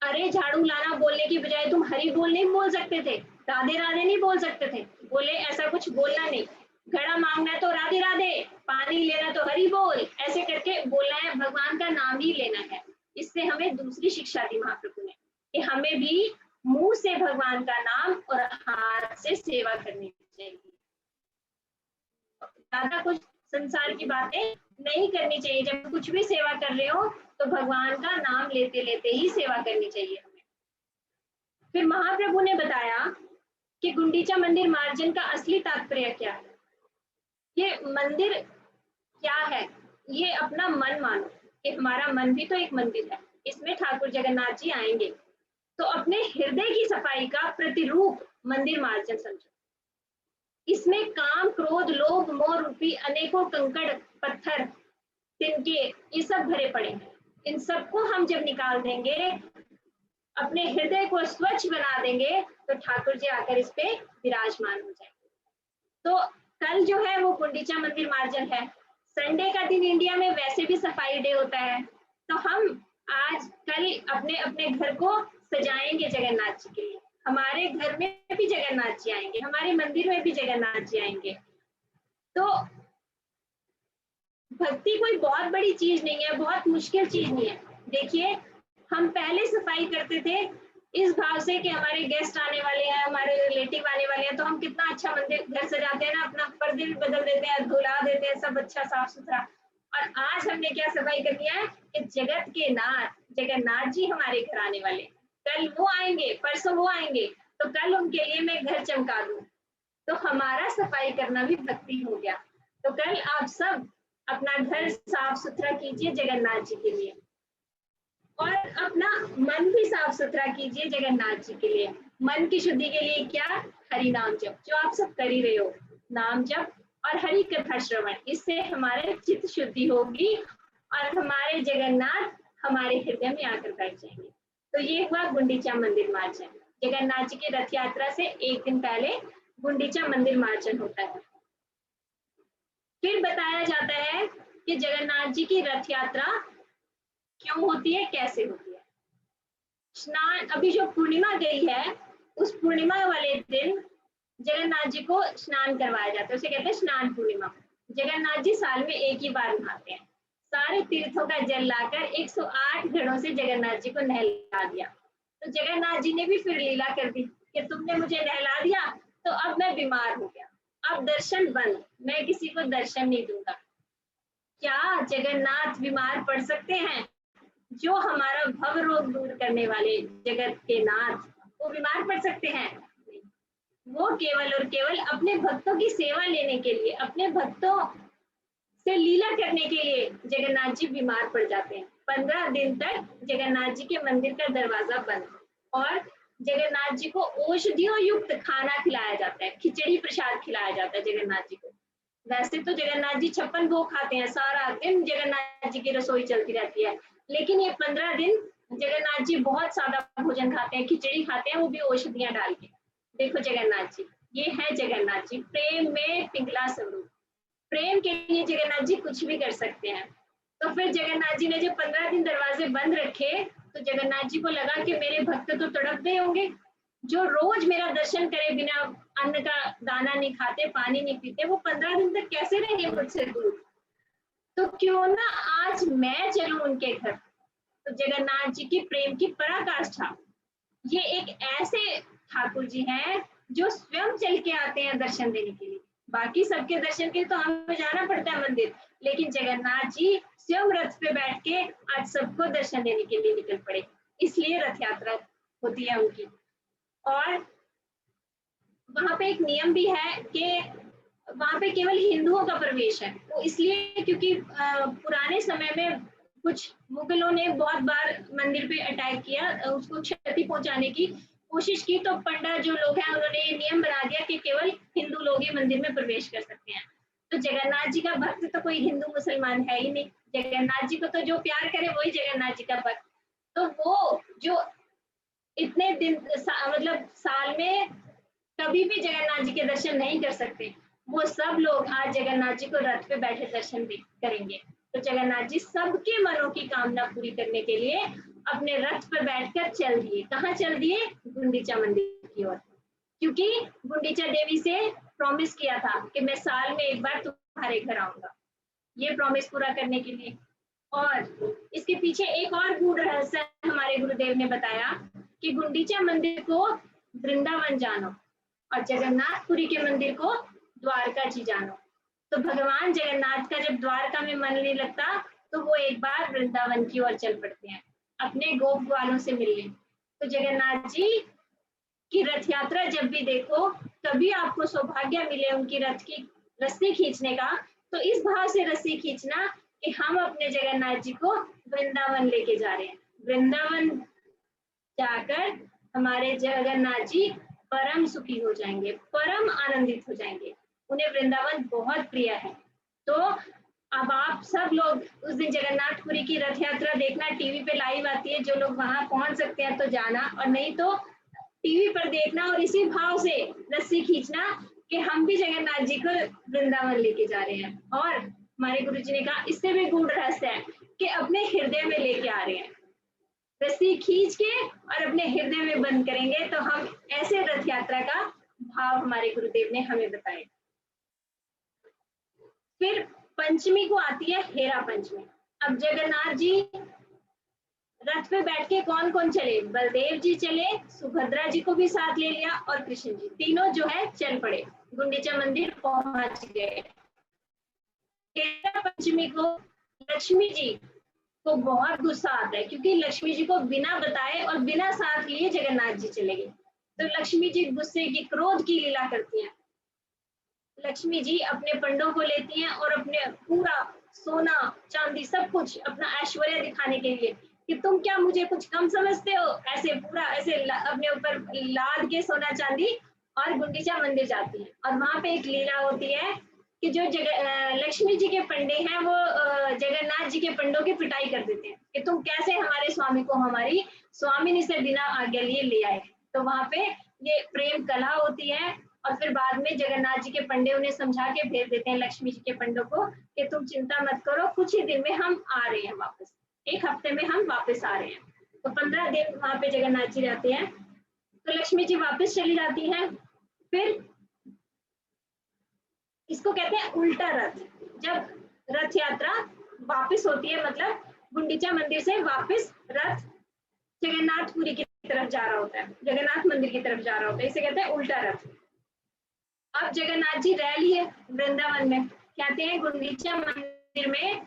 अरे झाड़ू लाना बोलने की बजाय तुम हरि बोल नहीं बोल सकते थे, राधे राधे नहीं बोल सकते थे, बोले ऐसा कुछ बोलना नहीं, घड़ा मांगना है तो राधे राधे, पानी लेना तो हरि बोल, ऐसे करके बोलना है, भगवान का नाम ही लेना है। इससे हमें दूसरी शिक्षा दी महाप्रभु ने कि हमें भी मुंह से भगवान का नाम और हाथ से सेवा करनी चाहिए, ज्यादा कुछ संसार की बातें नहीं करनी चाहिए। जब कुछ भी सेवा कर रहे हो तो भगवान का नाम लेते लेते ही सेवा करनी चाहिए हमें। फिर महाप्रभु ने बताया कि गुंडीचा मंदिर मार्जन का असली तात्पर्य क्या है। ये मंदिर क्या है, ये अपना मन मानो कि हमारा मन भी तो एक मंदिर है, इसमें ठाकुर जगन्नाथ जी आएंगे, तो अपने हृदय की सफाई का प्रतिरूप मंदिर मार्जन समझो। इसमें काम, क्रोध, लोभ, मोह रूपी अनेकों कंकड़, पत्थर, तिनके, ये सब भरे पड़े हैं। इन सबको हम जब निकाल देंगे, अपने हृदय को स्वच्छ बना देंगे, तो ठाकुर जी आकर इस पे विराजमान हो जाएंगे। तो कल जो है वो गुंडीचा मंदिर मार्जन है। संडे का दिन इंडिया में वैसे भी सफाई डे होता है, तो हम आज कल अपने अपने घर को सजाएंगे जगन्नाथ जी के लिए। हमारे घर में भी जगन्नाथ जी आएंगे, हमारे मंदिर में भी जगन्नाथ जी आएंगे। तो भक्ति कोई बहुत बड़ी चीज नहीं है, बहुत मुश्किल चीज नहीं है। देखिए, हम पहले सफाई करते थे इस भाव से कि हमारे गेस्ट आने वाले हैं, हमारे रिलेटिव आने वाले हैं, तो हम कितना अच्छा मंदिर घर सजाते हैं ना, अपना पर्दे भी बदल देते हैं, धुला देते हैं, सब अच्छा साफ सुथरा। और आज हमने क्या सफाई कर दिया है कि जगत के नाथ जगन्नाथ जी हमारे घर आने वाले, कल वो आएंगे, परसों वो आएंगे, तो कल उनके लिए मैं घर चमका दूं, तो हमारा सफाई करना भी भक्ति हो गया। तो कल आप सब अपना घर साफ सुथरा कीजिए जगन्नाथ जी के लिए, और अपना मन भी साफ सुथरा कीजिए जगन्नाथ जी के लिए। मन की शुद्धि के लिए क्या, हरि नाम जप, जो आप सब कर ही रहे हो, नाम जप और हरि कथा श्रवण, इससे हमारे चित्त शुद्धि होगी और हमारे जगन्नाथ हमारे हृदय में आकर बैठ जाएंगे। तो ये हुआ गुंडीचा मंदिर मार्जन। जगन्नाथ जी की रथ यात्रा से एक दिन पहले गुंडीचा मंदिर मार्जन होता है। फिर बताया जाता है कि जगन्नाथ जी की रथ यात्रा क्यों होती है, कैसे होती है। स्नान, अभी जो पूर्णिमा गई है, उस पूर्णिमा वाले दिन जगन्नाथ जी को स्नान करवाया जाता है, उसे कहते हैं स्नान पूर्णिमा। जगन्नाथ जी साल में एक ही बार नहाते हैं। सारे तीर्थों का जल लाकर 108 घड़ों से जगन्नाथ जी को नहला दिया। तो जगन्नाथ जी ने भी फिर लीला कर दी कि तुमने मुझे नहला दिया, तो अब मैं बीमार हो गया, अब दर्शन बंद, मैं किसी को दर्शन नहीं दूंगा। क्या जगन्नाथ बीमार पड़ सकते हैं? जो हमारा भव रोग दूर करने वाले जगत के नाथ, वो बीमार पड़ सकते हैं? वो केवल और केवल अपने भक्तों की सेवा लेने के लिए, अपने भक्तों से लीला करने के लिए जगन्नाथ जी बीमार पड़ जाते हैं। 15 दिन तक जगन्नाथ जी के मंदिर का दरवाजा बंद, और जगन्नाथ जी को औषधियों युक्त खाना खिलाया जाता है, खिचड़ी प्रसाद खिलाया जाता है जगन्नाथ जी को। वैसे तो जगन्नाथ जी 56 भोग खाते हैं, सारा दिन जगन्नाथ जी की रसोई चलती रहती है, लेकिन ये 15 दिन जगन्नाथ जी बहुत सादा भोजन खाते हैं, खिचड़ी खाते हैं, वो भी औषधियां डाल के। देखो जगन्नाथ जी, ये है जगन्नाथ जी, प्रेम में पिघला स्वरूप। प्रेम के लिए जगन्नाथ जी कुछ भी कर सकते हैं। तो फिर जगन्नाथ जी ने जब 15 दिन दरवाजे बंद रखे, तो जगन्नाथ जी को लगा कि मेरे भक्त तो तड़प गए होंगे, जो रोज मेरा दर्शन करे बिना अन्न का दाना नहीं खाते, पानी नहीं पीते, वो 15 दिन तक कैसे रहेंगे मुझसे दूर। तो क्यों ना आज मैं चलूं उनके घर। तो जगन्नाथ जी की प्रेम की पराकाष्ठा, ये एक ऐसे ठाकुर जी हैं जो स्वयं चल के आते हैं दर्शन देने के लिए। बाकी सबके दर्शन के लिए तो हमें जाना पड़ता है मंदिर, लेकिन जगन्नाथ जी स्वयं रथ पे बैठ के आज सबको दर्शन देने के लिए निकल पड़े, इसलिए रथ यात्रा होती है उनकी। और वहां पे एक नियम भी है कि वहां पे केवल हिंदुओं का प्रवेश है, वो इसलिए क्योंकि पुराने समय में कुछ मुगलों ने बहुत बार मंदिर पे अटैक किया, उसको क्षति पहुंचाने की कोशिश की, तो पंडा जो लोग हैं उन्होंने ये नियम बना दिया कि केवल हिंदू लोग ही मंदिर में प्रवेश कर सकते हैं। तो जगन्नाथ जी का भक्त तो कोई हिंदू मुसलमान है ही नहीं, जगन्नाथ जी को तो जो प्यार करे वही जगन्नाथ जी का भक्त। तो वो जो इतने दिन मतलब साल में कभी भी जगन्नाथ जी के दर्शन नहीं कर सकते, वो सब लोग आज जगन्नाथ जी को रथ पे बैठे दर्शन करेंगे। तो जगन्नाथ जी सबके मनों की कामना पूरी करने के लिए अपने रथ पर बैठकर चल दिए। कहाँ चल दिए? गुंडीचा मंदिर की ओर। क्योंकि गुंडीचा देवी से प्रॉमिस किया था कि मैं साल में एक बार तुम्हारे घर आऊंगा, ये प्रॉमिस पूरा करने के लिए। और इसके पीछे एक और गूढ़ रहस्य हमारे गुरुदेव ने बताया कि गुंडीचा मंदिर को वृंदावन जानो और जगन्नाथपुरी के मंदिर को द्वारका जी जानो। तो भगवान जगन्नाथ का जब द्वारका में मन नहीं लगता तो वो एक बार वृंदावन की ओर चल पड़ते हैं अपने गोप ग्वालों से मिलने। तो जगन्नाथ जी की रथ यात्रा जब भी देखो कभी आपको सौभाग्य मिले उनकी रथ की रस्सी खींचने का, तो इस भाव से रस्सी खींचना कि हम अपने जगन्नाथ जी को वृंदावन लेके जा रहे हैं। वृंदावन जाकर हमारे जगन्नाथ जी परम सुखी हो जाएंगे, परम आनंदित हो जाएंगे, उन्हें वृंदावन बहुत प्रिय है। तो अब आप सब लोग उस दिन जगन्नाथपुरी की रथ यात्रा देखना, टीवी पे लाइव आती है, जो लोग वहां पहुंच सकते हैं तो जाना, और नहीं तो टीवी पर देखना और इसी भाव से रस्सी खींचना कि हम भी जगन्नाथ जी को वृंदावन लेके जा रहे हैं। और हमारे गुरु जी ने कहा इससे भी गूढ़ रहस्य है कि अपने हृदय में लेके आ रहे हैं, रस्सी खींच के और अपने हृदय में बंद करेंगे। तो हम ऐसे रथ यात्रा का भाव हमारे गुरुदेव ने हमें बताया। फिर पंचमी को आती है हेरा पंचमी। अब जगन्नाथ जी रथ पे बैठ के कौन कौन चले? बलदेव जी चले, सुभद्रा जी को भी साथ ले लिया और कृष्ण जी, तीनों जो है चल पड़े, गुंडीचा मंदिर पहुंच गए। हेरा पंचमी को लक्ष्मी जी को बहुत गुस्सा आता है, क्योंकि लक्ष्मी जी को बिना बताए और बिना साथ लिए जगन्नाथ जी चले गए। तो लक्ष्मी जी गुस्से की, क्रोध की लीला करती हैं। लक्ष्मी जी अपने पंडों को लेती हैं और अपने पूरा सोना चांदी सब कुछ अपना ऐश्वर्य दिखाने के लिए कि तुम क्या मुझे कुछ कम समझते हो, ऐसे पूरा ऐसे अपने ऊपर लाद के सोना चांदी और गुंडीचा मंदिर जाती है। और वहां पे एक लीला होती है कि जो लक्ष्मी जी के पंडे हैं वो जगन्नाथ जी के पंडों की पिटाई कर देते हैं कि तुम कैसे हमारे स्वामी को हमारी स्वामिनी से बिना आज्ञा लिए ले आए। तो वहां पे ये प्रेम कला होती है। और फिर बाद में जगन्नाथ जी के पंडे उन्हें समझा के भेज देते हैं लक्ष्मी जी के पंडों को कि तुम चिंता मत करो, कुछ ही दिन में हम आ रहे हैं वापस, एक हफ्ते में हम वापस आ रहे हैं। तो 15 दिन वहां पे जगन्नाथ जी रहते हैं। तो लक्ष्मी जी वापस चली जाती हैं। फिर इसको कहते हैं उल्टा रथ। जब रथ यात्रा वापस होती है, मतलब गुंडीचा मंदिर से वापस रथ जगन्नाथपुरी की तरफ जा रहा होता है, जगन्नाथ मंदिर की तरफ जा रहा होता है, इसे कहते हैं उल्टा रथ। अब जगन्नाथ जी रह लिए वृंदावन में, कहते हैं गुंडीचा मंदिर में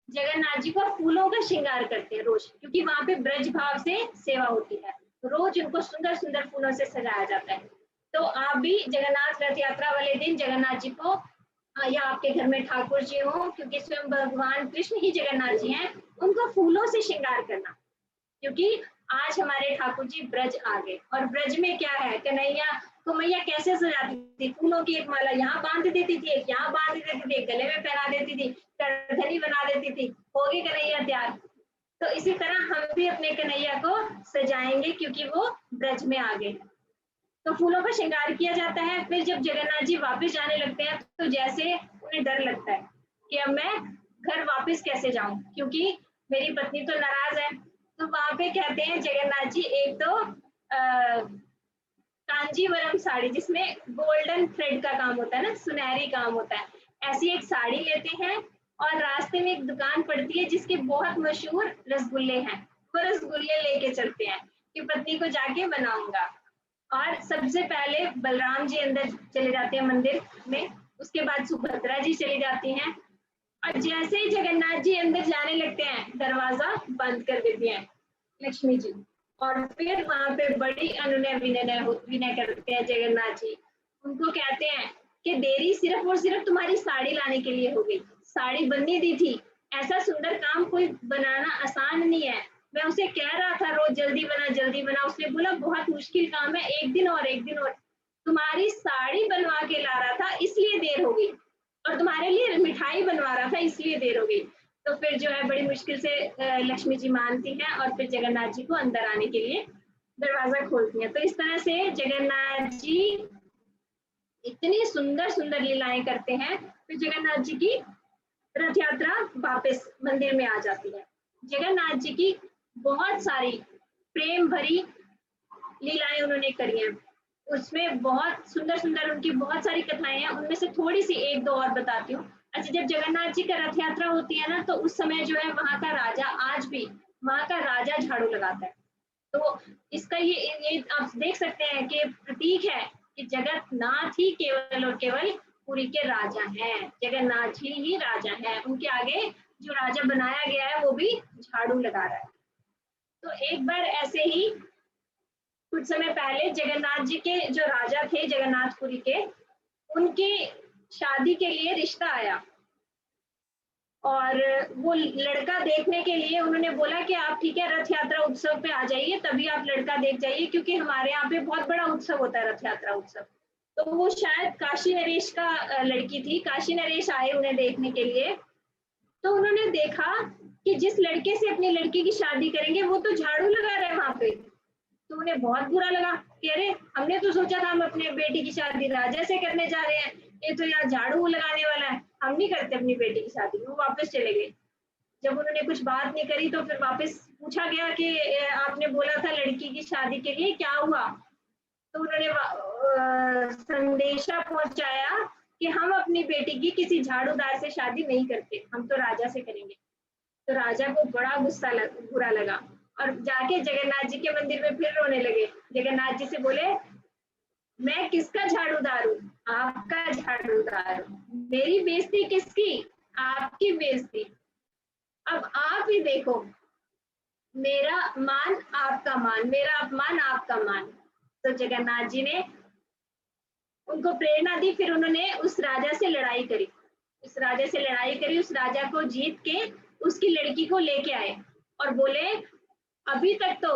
जगन्नाथ जी को फूलों का श्रृंगार करते हैं रोज, क्योंकि वहां पे ब्रज भाव से सेवा होती है, रोज उनको सुंदर सुंदर फूलों से सजाया जाता है। तो आप भी जगन्नाथ रथ यात्रा वाले दिन जगन्नाथ जी को, या आपके घर में ठाकुर जी हो, क्योंकि स्वयं भगवान कृष्ण ही जगन्नाथ जी हैं, उनको फूलों से श्रृंगार करना, क्योंकि आज हमारे ठाकुर जी ब्रज आ गए। और ब्रज में क्या है, कन्हैया को मैया कैसे सजाती थी, फूलों की एक माला यहाँ बांध देती थी, एक यहाँ बांध देती थी, एक गले में पहना देती थी, करधनी बना देती थी, हो गई कन्हैया तैयार। तो इसी तरह हम भी अपने कन्हैया को सजाएंगे, क्योंकि वो ब्रज में आ गए। तो फूलों का श्रृंगार किया जाता है। फिर जब जगन्नाथ जी वापस जाने लगते हैं तो जैसे उन्हें डर लगता है कि अब मैं घर वापस कैसे जाऊं, क्योंकि मेरी पत्नी तो नाराज है। तो वहां पे कहते हैं जगन्नाथ जी एक तो कांजीवरम साड़ी, जिसमें गोल्डन थ्रेड का काम होता है ना, सुनहरी काम होता है, ऐसी एक साड़ी लेते हैं। और रास्ते में एक दुकान पड़ती है जिसके बहुत मशहूर रसगुल्ले हैं, वो रसगुल्ले लेके चलते हैं कि पत्नी को जाके बनाऊंगा। और सबसे पहले बलराम जी अंदर चले जाते हैं मंदिर में, उसके बाद सुभद्रा जी चली जाती हैं। और जैसे ही जगन्नाथ जी अंदर जाने लगते हैं दरवाजा बंद कर देती हैं लक्ष्मी जी। और फिर वहां पे बड़ी अनुनय विनय करते हैं जगन्नाथ जी। उनको कहते हैं कि देरी सिर्फ और सिर्फ तुम्हारी साड़ी लाने के लिए हो गई, साड़ी बननी दी थी, ऐसा सुंदर काम कोई बनाना आसान नहीं है। मैं उसे कह रहा था रोज जल्दी बना जल्दी बना, उसने बोला बहुत मुश्किल काम है, एक दिन और एक दिन और। तुम्हारी साड़ी बनवा के ला रहा था इसलिए देर हो गई, और तुम्हारे लिए मिठाई बनवा रहा था इसलिए देर हो गई। तो फिर जो है बड़ी मुश्किल से लक्ष्मी जी मानती हैं और फिर जगन्नाथ जी को अंदर आने के लिए दरवाजा खोलती हैं। तो इस तरह से जगन्नाथ जी इतनी सुंदर सुंदर लीलाएं करते हैं। फिर जगन्नाथ जी की रथ यात्रा वापस मंदिर में आ जाती है। जगन्नाथ जी की बहुत सारी प्रेम भरी लीलाएं उन्होंने करी हैं। उसमें बहुत सुंदर सुंदर उनकी बहुत सारी कथाएं हैं, उनमें से थोड़ी सी एक दो और बताती हूँ। अच्छा, जब जगन्नाथ जी का रथ यात्रा होती है ना, तो उस समय जो है वहां का राजा, आज भी वहां का राजा झाड़ू लगाता है। तो इसका ये आप देख सकते हैं कि प्रतीक है कि जगन्नाथ ही केवल और केवल पुरी के राजा हैं, जगन्नाथ जी ही राजा हैं, उनके आगे जो राजा बनाया गया है वो भी झाड़ू लगा रहा है। तो एक बार ऐसे ही कुछ समय पहले जगन्नाथ जी के जो राजा थे जगन्नाथपुरी के, उनकी शादी के लिए रिश्ता आया और वो लड़का देखने के लिए उन्होंने बोला कि आप ठीक है रथ यात्रा उत्सव पे आ जाइए, तभी आप लड़का देख जाइए, क्योंकि हमारे यहाँ पे बहुत बड़ा उत्सव होता है रथ यात्रा उत्सव। तो वो शायद काशी नरेश का लड़की थी, काशी नरेश आए उन्हें देखने के लिए। तो उन्होंने देखा कि जिस लड़के से अपनी लड़की की शादी करेंगे वो तो झाड़ू लगा रहे हैं वहां पे। तो उन्हें बहुत बुरा लगा कि अरे, हमने तो सोचा था हम अपने बेटी की शादी राजा से करने जा रहे हैं, ये तो यार झाड़ू लगाने वाला है, हम नहीं करते अपनी बेटी की शादी। वो वापस चले गए। जब उन्होंने कुछ बात नहीं करी तो फिर वापस पूछा गया कि आपने बोला था लड़की की शादी के लिए, क्या हुआ? तो उन्होंने संदेशा पहुंचाया कि हम अपनी बेटी की किसी झाड़ूदार से शादी नहीं करते, हम तो राजा से करेंगे। तो राजा को बड़ा बुरा लगा और जाके जगन्नाथ जी के मंदिर में फिर रोने लगे। जगन्नाथ जी से बोले, मैं किसका झाड़ूदार हूँ? आपका झाड़ूदार हूँ। मेरी बेइज्जती किसकी? आपकी बेइज्जती। अब आप ही देखो, मेरा मान आपका मान, मेरा अपमान आपका मान। तो जगन्नाथ जी ने उनको प्रेरणा दी, फिर उन्होंने उस राजा से लड़ाई करी, उस राजा से लड़ाई करी, उस राजा को जीत के उसकी लड़की को लेके आए और बोले, अभी तक तो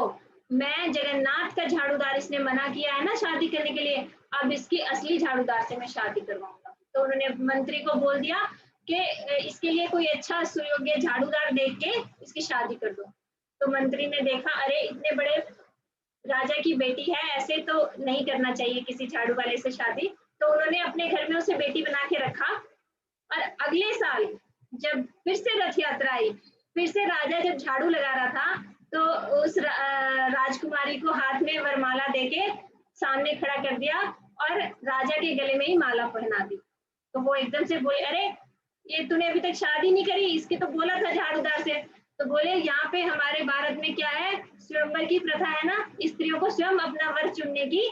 मैं जगन्नाथ का झाड़ूदार इसने मना किया है ना शादी करने के लिए, अब इसकी असली झाड़ूदार से मैं शादी करवाऊंगा। तो उन्होंने मंत्री को बोल दिया कि इसके लिए कोई अच्छा सुयोग्य झाड़ूदार देख के इसकी शादी कर दो। तो मंत्री ने देखा, अरे इतने बड़े राजा की बेटी है, ऐसे तो नहीं करना चाहिए किसी झाड़ू वाले से शादी। तो उन्होंने अपने घर में उसे बेटी बना के रखा और अगले साल जब फिर से रथ यात्रा आई, फिर से राजा जब झाड़ू लगा रहा था तो उस राजकुमारी को हाथ में वरमाला देके सामने खड़ा कर दिया और राजा के गले में ही माला पहना दी। तो वो एकदम से बोले, अरे ये तूने अभी तक शादी नहीं करी, इसके तो बोला था झाड़ूदार से। तो बोले, यहाँ पे हमारे भारत में क्या है, स्वयंवर की प्रथा है ना, स्त्रियों को स्वयं अपना वर चुनने की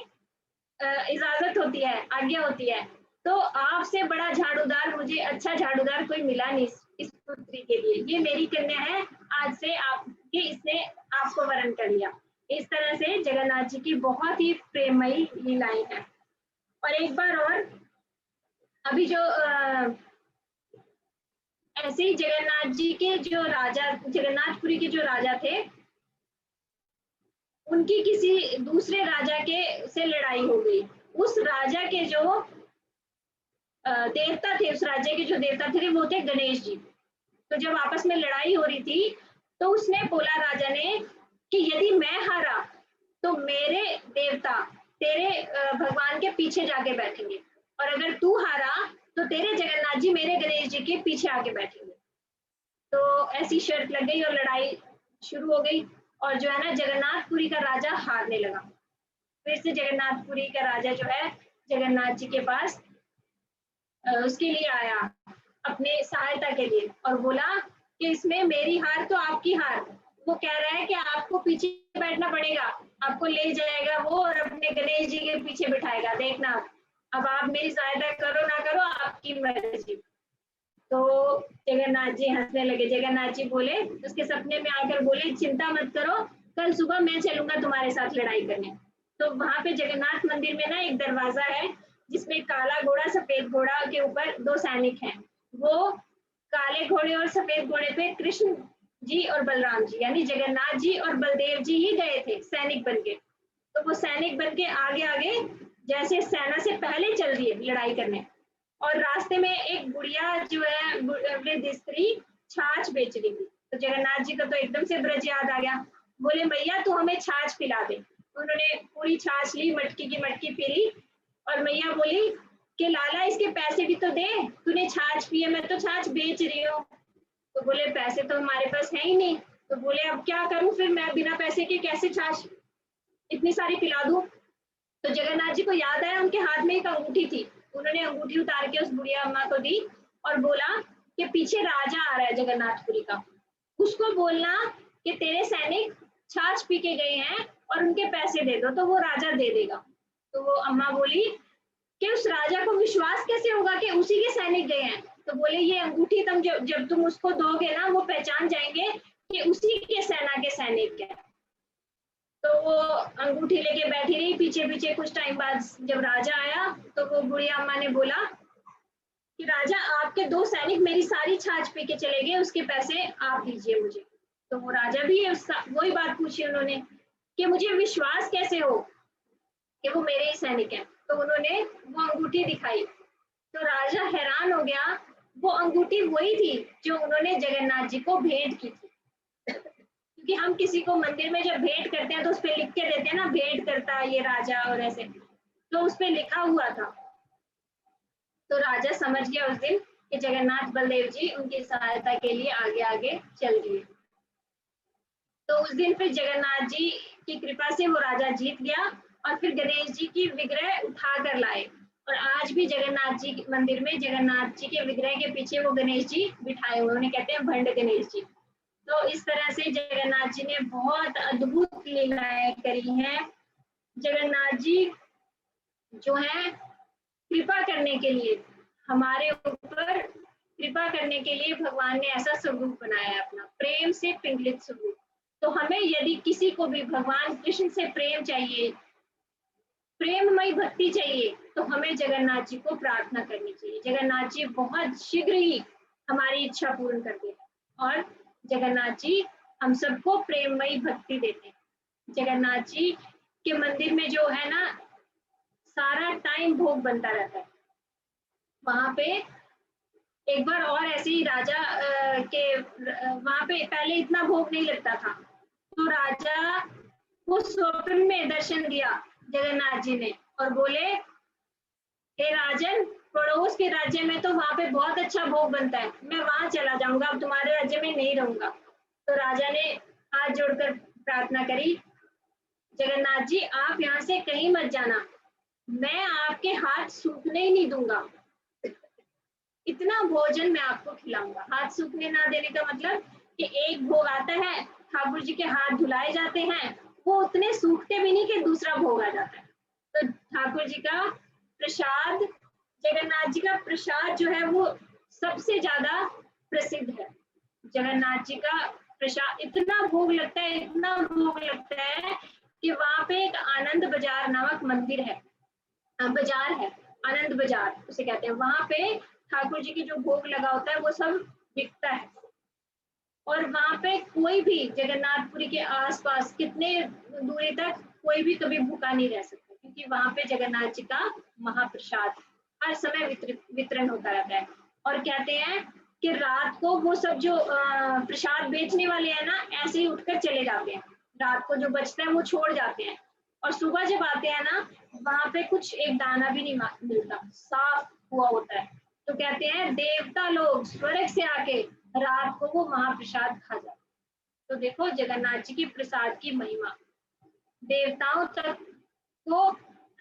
इजाजत होती है, आज्ञा होती है। तो आपसे बड़ा झाड़ूदार, मुझे अच्छा झाड़ूदार कोई मिला नहीं इस पुत्री के लिए, ये मेरी कन्या है, आज से आपके इसने आपको वरण कर लिया। इस तरह से जगन्नाथ जी की बहुत ही प्रेममयी लीलाएं हैं। और एक बार और, अभी जो ऐसे ही जगन्नाथ जी के जो राजा, जगन्नाथपुरी के जो राजा थे, उनकी किसी दूसरे राजा के से लड़ाई हो गई। उस राजा के जो देवता थे, उस राज्य के जो देवता थे वो थे गणेश जी। तो जब आपस में लड़ाई हो रही थी तो उसने बोला राजा ने कि यदि मैं हारा तो मेरे देवता तेरे भगवान के पीछे जाके बैठेंगे, और अगर तू हारा तो तेरे जगन्नाथ जी मेरे गणेश जी के पीछे आके बैठेंगे। तो ऐसी शर्त लग गई और लड़ाई शुरू हो गई और जो है ना जगन्नाथपुरी का राजा हारने लगा। फिर से जगन्नाथपुरी का राजा जो है जगन्नाथ जी के पास उसके लिए आया अपने सहायता के लिए और बोला कि इसमें मेरी हार तो आपकी हार। वो कह रहा है कि आपको पीछे बैठना पड़ेगा, आपको ले जाएगा वो और अपने गणेश जी के पीछे बिठाएगा, देखना अब आप मेरी सहायता करो ना करो आपकी मर्जी। तो जगन्नाथ जी हंसने लगे। जगन्नाथ जी बोले, उसके सपने में आकर बोले, चिंता मत करो, कल सुबह मैं चलूंगा तुम्हारे साथ लड़ाई करने। तो वहां पे जगन्नाथ मंदिर में ना एक दरवाजा है जिसमें काला घोड़ा सफेद घोड़ा के ऊपर दो सैनिक हैं। वो काले घोड़े और सफेद घोड़े पे कृष्ण जी और बलराम जी यानी जगन्नाथ जी और बलदेव जी ही गए थे सैनिक बन के। तो वो सैनिक बन के आगे आगे जैसे सेना से पहले चल रही है लड़ाई करने, और रास्ते में एक बुढ़िया जो है वृद्ध स्त्री छाछ बेच रही थी। तो जगन्नाथ जी को तो एकदम से ब्रज याद आ गया। बोले, मैया तू हमें छाछ पिला दे। उन्होंने पूरी छाछ ली, मटकी की मटकी पी ली और मैया बोली कि लाला इसके पैसे भी तो दे, तूने छाछ पिए, मैं तो छाछ बेच रही हूँ। तो बोले, पैसे तो हमारे पास है ही नहीं। तो बोले, अब क्या करूं फिर, मैं बिना पैसे के कैसे छाछ इतनी सारी पिला दूं। तो जगन्नाथ जी को याद आया उनके हाथ में एक अंगूठी थी, उन्होंने अंगूठी उतार के उस बुढ़िया अम्मा को दी और बोला कि पीछे राजा आ रहा है जगन्नाथपुरी का, उसको बोलना कि तेरे सैनिक छाछ पी के गए हैं और उनके पैसे दे दो, तो वो राजा दे देगा। तो वो अम्मा बोली कि उस राजा को विश्वास कैसे होगा कि उसी के सैनिक गए हैं? तो बोले ये अंगूठी तुम जब तुम उसको दोगे ना, वो पहचान जाएंगे कि उसी के सेना के सैनिक है। तो वो अंगूठी लेके बैठी रही पीछे पीछे। कुछ टाइम बाद जब राजा आया तो वो बुढ़िया अम्मा ने बोला कि राजा आपके 2 सैनिक मेरी सारी छाछ पी के चले गए, उसके पैसे आप दीजिए मुझे। तो वो राजा भी वही बात पूछी उन्होंने कि मुझे विश्वास कैसे हो कि वो मेरे ही सैनिक हैं। तो उन्होंने वो अंगूठी दिखाई, तो राजा हैरान हो गया। वो अंगूठी वही थी जो उन्होंने जगन्नाथ जी को भेंट की थी। क्योंकि हम किसी को मंदिर में जब भेंट करते हैं तो उस पर लिख के देते हैं ना, भेंट करता है ये राजा और ऐसे, तो उस पर लिखा हुआ था। तो राजा समझ गया उस दिन कि जगन्नाथ बलदेव जी उनकी सहायता के लिए आगे आगे चल रही है। तो उस दिन फिर जगन्नाथ जी की कृपा से वो राजा जीत गया और फिर गणेश जी की विग्रह उठा कर लाए। और आज भी जगन्नाथ जी मंदिर में जगन्नाथ जी के विग्रह के पीछे वो गणेश जी बिठाए हुए, उन्हें कहते हैं भंड गणेश जी। तो इस तरह से जगन्नाथ जी ने बहुत अद्भुत लीलाएं करी हैं। जगन्नाथ जी जो है कृपा करने के लिए, हमारे ऊपर कृपा करने के लिए भगवान ने ऐसा स्वरूप बनाया है अपना, प्रेम से पिंगलित स्वरूप। तो हमें यदि किसी को भी भगवान कृष्ण से प्रेम चाहिए, प्रेममयी भक्ति चाहिए, तो हमें जगन्नाथ जी को प्रार्थना करनी चाहिए। जगन्नाथ जी बहुत शीघ्र ही हमारी इच्छा पूर्ण करते हैं और जगन्नाथ जी हम सबको प्रेममयी भक्ति देते हैं। जगन्नाथ जी के मंदिर में जो है ना, सारा टाइम भोग बनता रहता है। वहां पे एक बार और ऐसे ही राजा वहां पे पहले इतना भोग नहीं लगता था, तो राजा को स्वप्न में दर्शन दिया जगन्नाथ जी ने और बोले, हे राजन, पड़ोस के राज्य में तो वहां पे बहुत अच्छा भोग बनता है, मैं वहां चला जाऊंगा, अब तुम्हारे राज्य में नहीं रहूंगा। तो राजा ने हाथ जोड़कर प्रार्थना करी, जगन्नाथ जी आप यहाँ से कहीं मत जाना, मैं आपके हाथ सूखने ही नहीं दूंगा, इतना भोजन मैं आपको खिलाऊंगा। हाथ सूखने ना देने का मतलब कि एक भोग आता है, ठाकुर जी के हाथ धुलाए जाते हैं, वो उतने सूखते भी नहीं कि दूसरा भोग आ जाता है। तो ठाकुर जी का प्रसाद, जगन्नाथ जी का प्रसाद जो है वो सबसे ज्यादा प्रसिद्ध है। जगन्नाथ जी का प्रसाद इतना भोग लगता है, इतना भोग लगता है कि वहां पे एक आनंद बाजार नामक मंदिर है, बाजार है, आनंद बाजार उसे कहते हैं। वहां पे ठाकुर जी की जो भोग लगा होता है वो सब बिकता है। और वहां पे कोई भी जगन्नाथपुरी के आसपास कितने दूरी तक कोई भी कभी भूखा नहीं रह सकता, क्योंकि वहां पे जगन्नाथ जी का महाप्रसाद हर समय वितरण होता रहता है। और कहते हैं कि रात को वो सब जो प्रसाद बेचने वाले हैं ना, ऐसे ही उठकर चले जाते हैं, रात को जो बचता है वो छोड़ जाते हैं, और सुबह जब आते हैं ना, वहां पे कुछ एक दाना भी नहीं मिलता, साफ हुआ होता है। तो कहते हैं देवता लोग स्वर्ग से आके रात को वो महाप्रसाद खा जाते। तो देखो जगन्नाथ जी की प्रसाद की महिमा, देवताओं तक को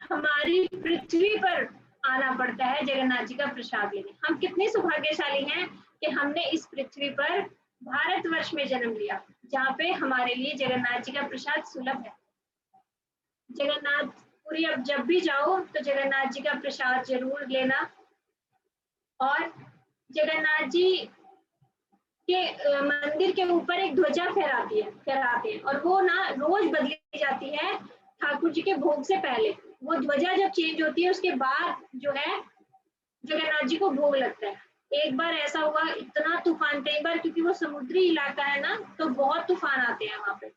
हमारी पृथ्वी पर आना पड़ता है जगन्नाथ जी का प्रसाद लेने। हम कितने सौभाग्यशाली हैं कि हमने इस पृथ्वी पर भारतवर्ष में जन्म लिया, जहाँ पे हमारे लिए जगन्नाथ जी का प्रसाद सुलभ है। जगन्नाथपुरी अब जब भी जाओ तो जगन्नाथ जी का प्रसाद जरूर लेना। और जगन्नाथ जी के मंदिर के ऊपर एक ध्वजा फहराते हैं, और वो ना रोज बदली जाती है ठाकुर जी के भोग से पहले। वो ध्वजा जब चेंज होती है उसके बाद जो है जगन्नाथ जी को भोग लगता है। एक बार ऐसा हुआ, इतना तूफान, कई बार क्योंकि वो समुद्री इलाका है ना, तो बहुत तूफान आते हैं वहां पे,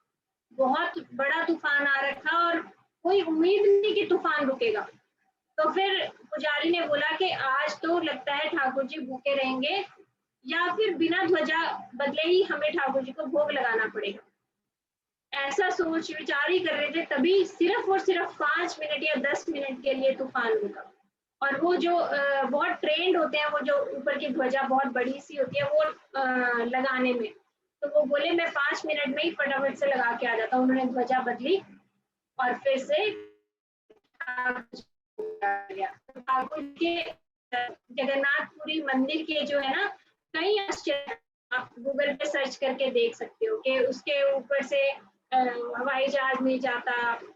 बहुत बड़ा तूफान आ रखा और कोई उम्मीद नहीं कि तूफान रुकेगा। तो फिर पुजारी ने बोला कि आज तो लगता है ठाकुर जी भूखे रहेंगे, या फिर बिना ध्वजा बदले ही हमें ठाकुर जी को भोग लगाना पड़ेगा। ऐसा सोच विचार ही कर रहे थे, तभी सिर्फ और सिर्फ 5 मिनट या 10 मिनट के लिए तूफान रुका। और वो जो बहुत ट्रेंड होते हैं, वो जो ऊपर की ध्वजा बहुत बड़ी सी होती है वो लगाने में, तो वो बोले मैं 5 मिनट में ही फटाफट से लगा के आ जाता हूँ। उन्होंने ध्वजा बदली और फिर से ठाकुर के जगन्नाथपुरी मंदिर के जो है ना कई आश्चर्य आप गूगल पे सर्च करके देख सकते हो कि उसके ऊपर से हवाई जहाज नहीं जाता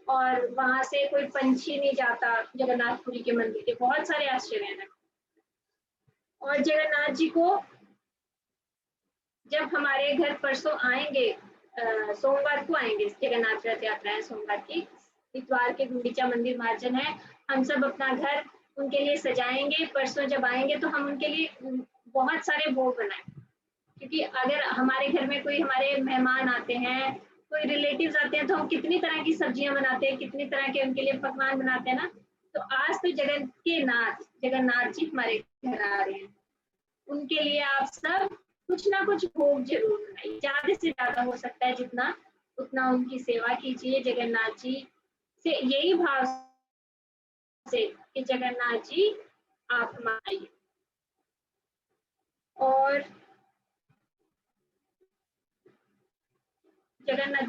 और वहां से कोई पंछी नहीं जाता। जगन्नाथपुरी के मंदिर के बहुत सारे आश्चर्य हैं। और जगन्नाथ जी को जब हमारे घर परसों आएंगे, सोमवार को आएंगे, जगन्नाथ रथ यात्रा है सोमवार की, इतवार के गुंडीचा मंदिर मार्जन है, हम सब अपना घर उनके लिए सजाएंगे। परसों जब आएंगे तो हम उनके लिए बहुत सारे भोग बनाएं, क्योंकि अगर हमारे घर में कोई हमारे मेहमान आते हैं, कोई रिलेटिव्स आते हैं, तो हम कितनी तरह की सब्जियां बनाते हैं, कितनी तरह के उनके लिए पकवान बनाते हैं ना। तो आज तो जगत के नाथ जगन्नाथ जी हमारे घर आ रहे हैं, उनके लिए आप सब कुछ ना कुछ भोग जरूर बनाइए, ज्यादा से ज्यादा हो सकता है जितना उतना उनकी सेवा कीजिए। जगन्नाथ जी से यही भाव से कि जगन्नाथ जी आप हमारे। और जगन्नाथ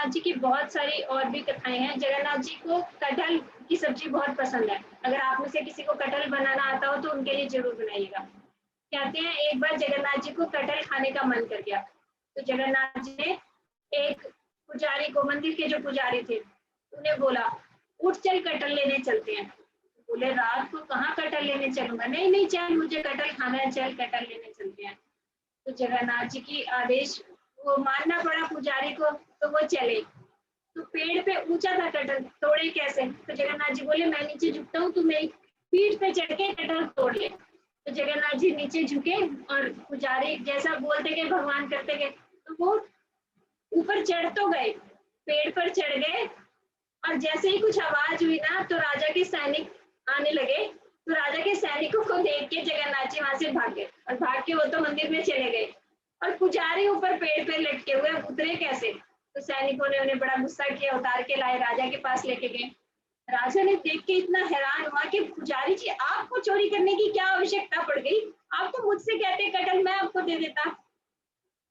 जी की बहुत सारी और भी कथाएं हैं। जगन्नाथ जी को कटहल की सब्जी बहुत पसंद है। अगर आप में से किसी को कटहल बनाना आता हो तो उनके लिए जरूर बनाइएगा। कहते हैं एक बार जगन्नाथ जी को कटहल खाने का मन कर गया, तो जगन्नाथ जी ने एक पुजारी को, मंदिर के जो पुजारी थे, उन्हें बोला उठ चल कटहल लेने चलते हैं। बोले रात को कहाँ कटहल लेने चलूंगा, नहीं नहीं चल, मुझे कटहल खाना है, चल कटहल लेने चलते हैं। तो जगन्नाथ जी की आदेश वो मानना पड़ा पुजारी को, तो वो चले। तो पेड़ पे ऊंचा था कटहल, तोड़े कैसे? तो जगन्नाथ जी बोले मैं नीचे झुकता हूँ, तू मेरी पीठ पे चढ़ के कटहल तोड़ ले। तो जगन्नाथ जी नीचे झुके और पुजारी जैसा बोलते गए भगवान करते गए, तो वो ऊपर चढ़ तो गए, पेड़ पर चढ़ गए, और जैसे ही कुछ आवाज हुई ना तो राजा के सैनिक आने लगे। तो राजा के सैनिकों को देख के जगन्नाथ जी वहां से भागे, और भाग के वो तो मंदिर में चले गए, और पुजारी ऊपर पेड़ पे लटके हुए, उतरे कैसे? तो सैनिकों ने उन्हें बड़ा गुस्सा किया, उतार के लाए, राजा के पास लेके गए। राजा ने देख के इतना हैरान हुआ कि पुजारी जी आपको चोरी करने की क्या आवश्यकता पड़ गई, आप तो मुझसे कहते कटहल मैं आपको दे देता।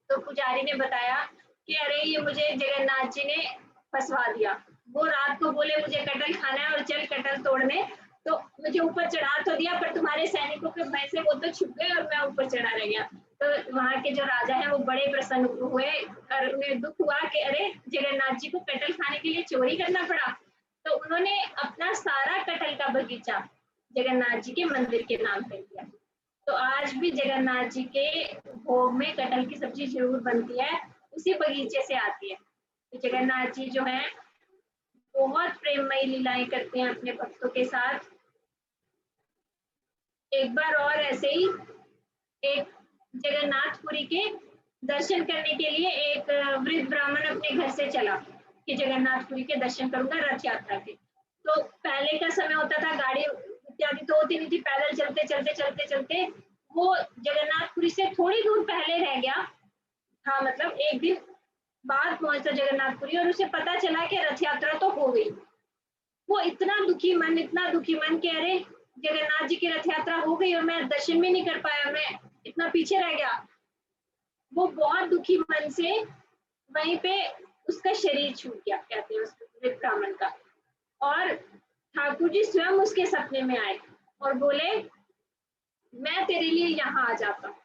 तो पुजारी ने बताया कि अरे ये मुझे जगन्नाथ जी ने फंसवा दिया, वो रात को बोले मुझे कटहल खाना है और चल कटहल तोड़ने, तो मुझे ऊपर चढ़ा तो दिया, पर तुम्हारे सैनिकों के भय से वो तो छुप गए और मैं ऊपर चढ़ा रह गया। तो वहां के जो राजा है वो बड़े प्रसन्न हुए और उन्हें दुख हुआ कि अरे जगन्नाथ जी को कटहल खाने के लिए चोरी करना पड़ा। तो उन्होंने अपना सारा कटहल का बगीचा जगन्नाथ जी के मंदिर के नाम कर दिया। तो आज भी जगन्नाथ जी के भोग में कटहल की सब्जी जरूर बनती है, उसी बगीचे से आती है। तो जगन्नाथ जी जो है बहुत प्रेममयी लीलाएं करते हैं अपने भक्तों के साथ। एक बार और ऐसे ही एक जगन्नाथपुरी के दर्शन करने के लिए एक वृद्ध ब्राह्मण अपने घर से चला कि जगन्नाथपुरी के दर्शन करूंगा रथ यात्रा के। तो पहले का समय होता था, गाड़ी इत्यादि तो होती नहीं थी, पैदल चलते चलते चलते चलते वो जगन्नाथपुरी से थोड़ी दूर पहले रह गया। हाँ, मतलब एक दिन बाद पहुंचा जगन्नाथपुरी और उसे पता चला कि रथ यात्रा तो हो गई। वो इतना दुखी मन कि अरे जगन्नाथ जी की रथ यात्रा हो गई और मैं दर्शन भी नहीं कर पाया, मैं इतना पीछे रह गया। वो बहुत दुखी मन से वहीं पे उसका शरीर छूट गया, कहते हैं उस ब्राह्मण का। और ठाकुर जी स्वयं उसके सपने में आए और बोले मैं तेरे लिए यहाँ आ जाता हूँ,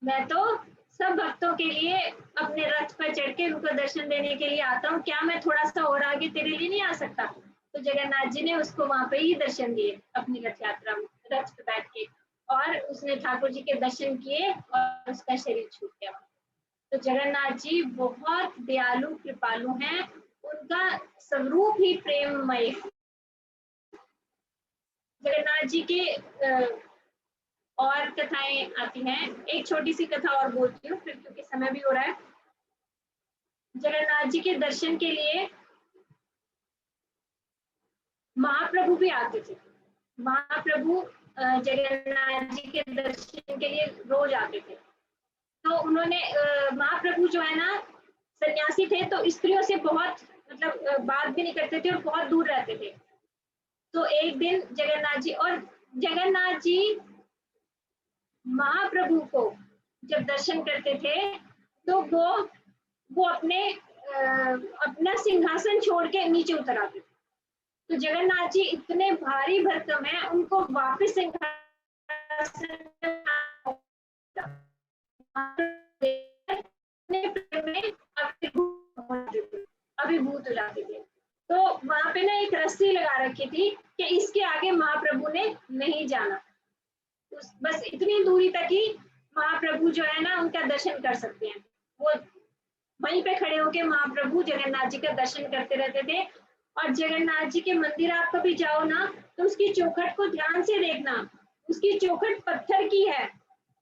मैं तो सब भक्तों के लिए अपने रथ पर चढ़ के उनको दर्शन देने के लिए आता हूँ, क्या मैं थोड़ा सा और आगे तेरे लिए नहीं आ सकता? तो जगन्नाथ जी ने उसको वहां पे ही दर्शन दिए अपनी रथ यात्रा में, रथ पे बैठ के, और उसने ठाकुर जी के दर्शन किए और उसका शरीर छूट गया। तो जगन्नाथ जी बहुत दयालु कृपालु हैं, उनका स्वरूप ही प्रेममय। जगन्नाथ जी के और कथाएं आती हैं, एक छोटी सी कथा और बोलती हूँ फिर, क्योंकि समय भी हो रहा है। जगन्नाथ जी के दर्शन के लिए महाप्रभु भी आते थे। महाप्रभु जगन्नाथ जी के दर्शन के लिए रोज आते थे। तो उन्होंने महाप्रभु जो है ना सन्यासी थे, तो स्त्रियों से बहुत मतलब बात भी नहीं करते थे और बहुत दूर रहते थे। तो एक दिन जगन्नाथ जी महाप्रभु को जब दर्शन करते थे तो वो अपने अपना सिंहासन छोड़ के नीचे उतर आते थे। तो जगन्नाथ जी इतने भारी भरकम है, उनको वापस सिंहासन अभिभूत हो जाते थे। तो वहां पे ना एक रस्सी लगा रखी थी कि इसके आगे महाप्रभु ने नहीं जाना, बस इतनी दूरी तक ही महाप्रभु जो है ना उनका दर्शन कर सकते हैं। वो वहीं पे खड़े होके महाप्रभु जगन्नाथ जी का दर्शन करते रहते थे। और जगन्नाथ जी के मंदिर आप कभी जाओ ना तो उसकी चौखट को ध्यान से देखना, उसकी चौखट पत्थर की है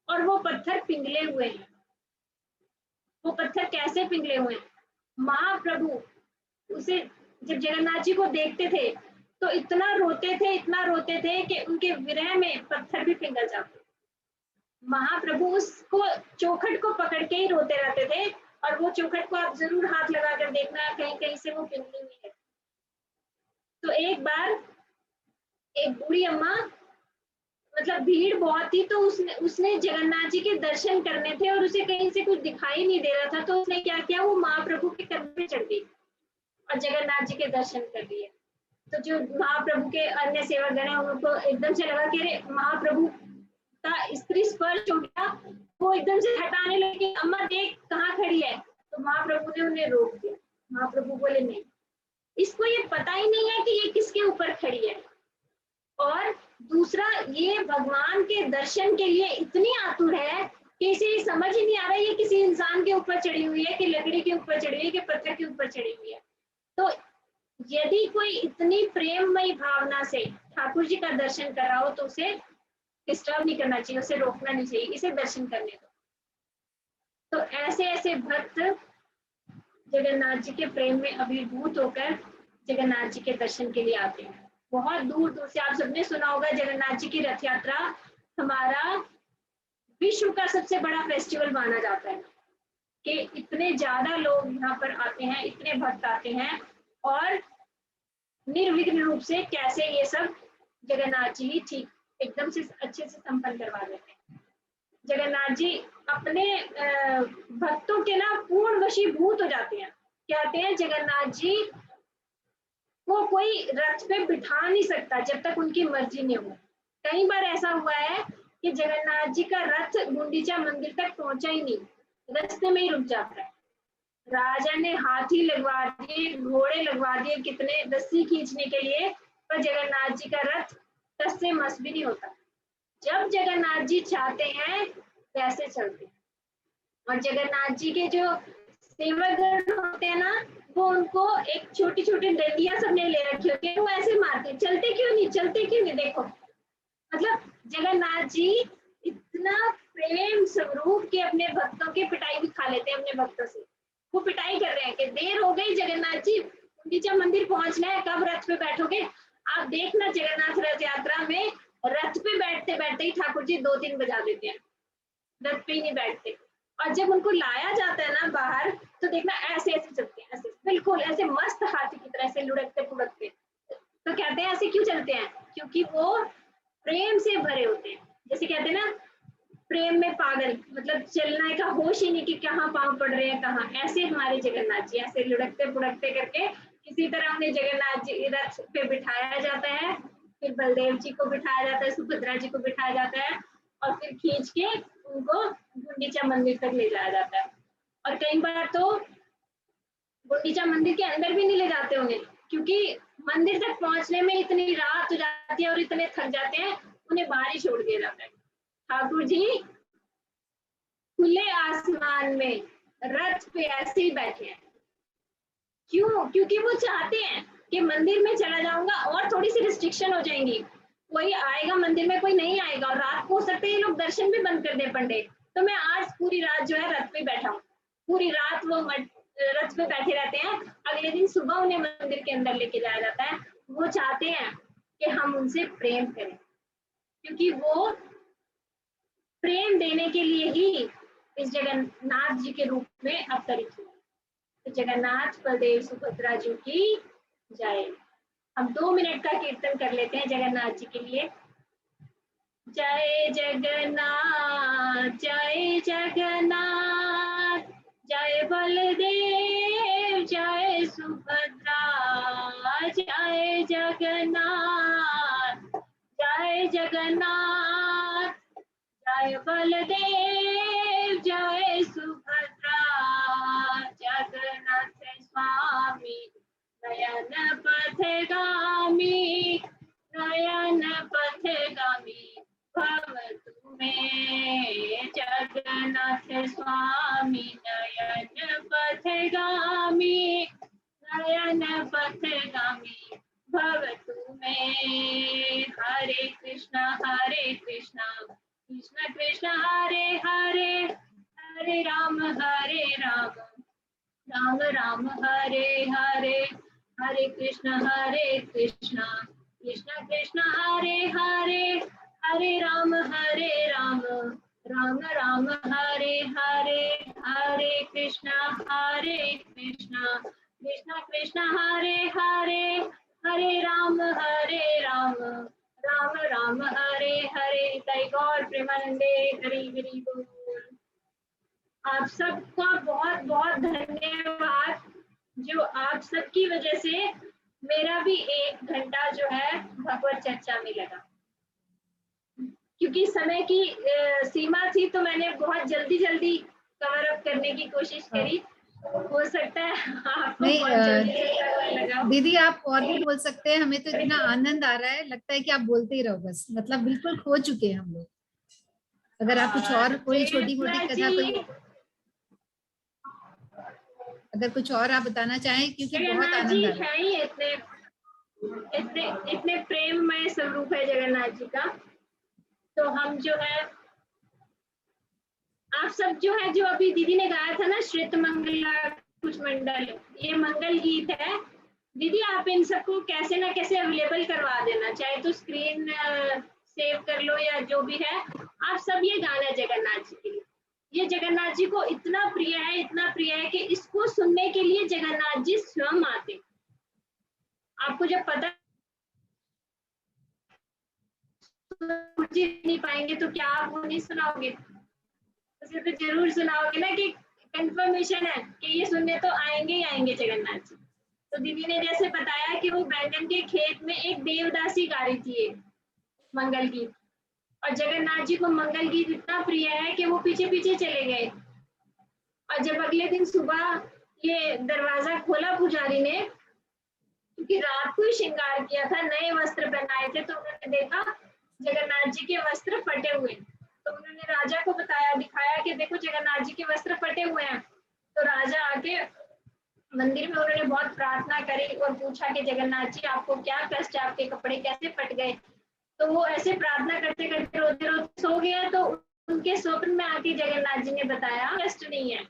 और वो पत्थर पिघले हुए हैं। वो पत्थर कैसे पिघले हुए हैं? महाप्रभु उसे जब जगन्नाथ जी को देखते थे तो इतना रोते थे कि उनके विरह में पत्थर भी पिघल जाते। महाप्रभु उसको चौखट को पकड़ के ही रोते रहते थे। और वो चौखट को आप जरूर हाथ लगा कर देखना, कहीं कहीं से वो पिघली हुई है। तो एक बार एक बूढ़ी अम्मा, मतलब भीड़ बहुत थी, तो उसने जगन्नाथ जी के दर्शन करने थे और उसे कहीं से कुछ दिखाई नहीं दे रहा था, तो उसने क्या किया, वो महाप्रभु के कंधे पे चढ़ गई और जगन्नाथ जी के दर्शन कर लिए। तो जो महाप्रभु के अन्य सेवकगण हैं उनको एकदम से लगा कि अरे महाप्रभु का स्त्री स्पर्श हो गया, वो एकदम से हटाने लगे, अम्मा देख कहाँ खड़ी है। तो महाप्रभु ने उन्हें रोक दिया। महाप्रभु बोले नहीं, इसको ये पता ही नहीं है कि ये किसके ऊपर खड़ी है, और दूसरा ये भगवान के दर्शन के लिए इतनी आतुर है कि इसे समझ ही नहीं आ रहा है ये किसी इंसान के ऊपर चढ़ी हुई है कि लकड़ी के ऊपर चढ़ी हुई है कि पत्थर के ऊपर चढ़ी हुई है। तो यदि कोई इतनी प्रेममयी भावना से ठाकुर जी का दर्शन कर रहा हो तो उसे डिस्टर्ब नहीं करना चाहिए, उसे रोकना नहीं चाहिए, इसे दर्शन करने दो। तो ऐसे ऐसे भक्त जगन्नाथ जी के प्रेम में अभिभूत होकर जगन्नाथ जी के दर्शन के लिए आते हैं। बहुत दूर दूर से, आप सबने सुना होगा जगन्नाथ जी की रथ यात्रा हमारा विश्व का सबसे बड़ा फेस्टिवल माना जाता है कि इतने ज्यादा लोग यहाँ पर आते हैं, इतने भक्त आते हैं और निर्विघ्न रूप से कैसे ये सब जगन्नाथ जी ठीक एकदम से अच्छे से संपन्न करवा देते हैं। जगन्नाथ जी अपने भक्तों के ना पूर्ण वशीभूत हो जाते हैं। कहते हैं जगन्नाथ जी को कोई रथ पे बिठा नहीं सकता जब तक उनकी मर्जी नहीं हो। कई बार ऐसा हुआ है कि जगन्नाथ जी का रथ गुंडीचा मंदिर तक पहुंचा ही नहीं, रास्ते में ही रुक जाता है। राजा ने हाथी लगवा दिए, घोड़े लगवा दिए कितने रस्सी खींचने के लिए, पर जगन्नाथ जी का रथ टस से मस भी नहीं होता। जब जगन्नाथ जी चाहते हैं वैसे चलते हैं। और जगन्नाथ जी के जो सेवकगण होते हैं ना, वो उनको एक छोटी छोटी डंडियां सबने ले रखी होती है, वो ऐसे मारते, चलते क्यों नहीं, चलते क्यों नहीं। देखो मतलब जगन्नाथ जी इतना प्रेम स्वरूप के अपने भक्तों की पिटाई भी खा लेते हैं अपने भक्तों से। वो पिटाई कर रहे हैं कि देर हो गई जगन्नाथ जी, गुंडीचा मंदिर पहुंचना है, कब रथ पे बैठोगे। आप देखना जगन्नाथ रथ यात्रा में रथ पे बैठते बैठते ही ठाकुर जी 2-3 बजा देते हैं, रथ पे ही नहीं बैठते। और जब उनको लाया जाता है ना बाहर, तो देखना ऐसे ऐसे चलते हैं, ऐसे बिल्कुल ऐसे मस्त हाथी की तरह से लुढ़कते पुढ़कते। तो कहते हैं ऐसे क्यों चलते हैं, क्योंकि वो प्रेम से भरे होते हैं। जैसे कहते हैं ना प्रेम में पागल, मतलब चलने का होश ही नहीं कि कहाँ पांव पड़ रहे हैं कहाँ। ऐसे हमारे जगन्नाथ जी ऐसे लुढ़कते पुढ़कते करके किसी तरह उन्हें जगन्नाथ जी रथ पे बिठाया जाता है, फिर बलदेव जी को बिठाया जाता है, सुभद्रा जी को बिठाया जाता है और फिर खींच के उनको गुंडीचा मंदिर तक ले जाया जाता है। और कई बार तो गुंडीचा मंदिर के अंदर भी नहीं ले जाते उन्हें, क्योंकि मंदिर तक पहुंचने में इतनी रात हो जाती है और इतने थक जाते हैं, उन्हें बाहर ही छोड़ दिया जाता है। ठाकुर जी खुले आसमान में रथ पे ऐसे ही बैठे हैं। क्यों? क्योंकि वो चाहते हैं कि मंदिर में चला जाऊंगा और थोड़ी सी रिस्ट्रिक्शन हो जाएंगी, कोई आएगा मंदिर में कोई नहीं आएगा, और रात को हो सकते हैं ये लोग दर्शन भी बंद कर दे पंडित, तो मैं आज पूरी रात जो है रथ पे बैठा हूँ। पूरी रात वो रथ पे बैठे रहते हैं, अगले दिन सुबह उन्हें मंदिर के अंदर लेके जाया जाता है। वो चाहते हैं कि हम उनसे प्रेम करें, क्योंकि वो प्रेम देने के लिए ही इस जगन्नाथ जी के रूप में अवतरित हुए। तो जगन्नाथ बलदेव सुभद्रा जी की जय। हम 2 मिनट का कीर्तन कर लेते हैं जगन्नाथ जी के लिए। जय जगन्नाथ जय जगन्नाथ, जय बलदेव जगन्नाथ, जय बलदेव जय सुभद्रा, जगन्नाथ स्वामी नयन पथगामी, नयन पथगामी भव तुम्हें, जगन्नाथ स्वामी नयन पथगामी, नयन पथगामी भव तुम्हें। हरे कृष्णा कृष्ण कृष्ण हरे हरे, हरे राम राम राम हरे हरे, हरे कृष्ण कृष्ण कृष्ण हरे हरे, हरे राम राम राम हरे हरे, हरे कृष्ण कृष्ण कृष्ण हरे हरे, हरे राम राम राम हरे हरे। जय गौर प्रेमानंदे, हरि हरि बोल। आप सबका बहुत बहुत धन्यवाद, जो आप सबकी वजह से मेरा भी 1 घंटा जो है भगवत चर्चा में लगा। क्योंकि समय की सीमा थी तो मैंने बहुत जल्दी कवर अप करने की कोशिश करी। हो सकता है आपको बहुत जल्दी लगा। दीदी आप और भी बोल सकते हैं, हमें तो इतना आनंद आ रहा है, लगता है कि आप बोलते ही रहो बस, मतलब बिल्कुल खो चुके हैं हम लोग। अगर आप कुछ और कोई छोटी मोटी कथा, कोई अगर कुछ और आप बताना चाहें, क्योंकि बहुत आनंद आ रहा है। ही इतने प्रेममय स्वरूप है जगन्नाथ जी का। तो हम जो है, आप सब जो है, जो अभी दीदी ने गाया था ना, श्रित मंगला कुछ मंडल, ये मंगल गीत है। दीदी आप इन सबको कैसे ना कैसे अवेलेबल करवा देना, चाहे तो स्क्रीन सेव कर लो या जो भी है। आप सब ये गाना जगन्नाथ जी के लिए, ये जगन्नाथ जी को इतना प्रिय है कि इसको सुनने के लिए जगन्नाथ जी स्वयं आते। आपको जब पता नहीं पाएंगे तो क्या आप वो नहीं सुनाओगे? उसे तो जरूर सुनाओगे ना, कि कंफर्मेशन है कि ये सुनने तो आएंगे ही आएंगे जगन्नाथ जी। तो दीदी ने जैसे बताया कि वो बैंगन के खेत में एक देवदासी गा रही थी मंगल गीत, और जगन्नाथ जी को मंगल गीत इतना प्रिय है कि वो पीछे पीछे चले गए। और जब अगले दिन सुबह ये दरवाजा खोला पुजारी ने, क्योंकि रात को ही श्रृंगार किया था, नए वस्त्र पहनाए थे, तो उन्होंने देखा जगन्नाथ जी के वस्त्र फटे हुए। तो उन्होंने राजा को बताया, दिखाया कि देखो जगन्नाथ जी के वस्त्र फटे हुए हैं। तो राजा आके मंदिर में उन्होंने बहुत प्रार्थना करी और पूछा कि जगन्नाथ जी आपको क्या कष्ट है, आपके कपड़े कैसे फट गए? तो वो ऐसे प्रार्थना करते करते रोते रोते सो गया। तो उनके स्वप्न में आके जगन्नाथ जी ने बताया कष्ट नहीं है,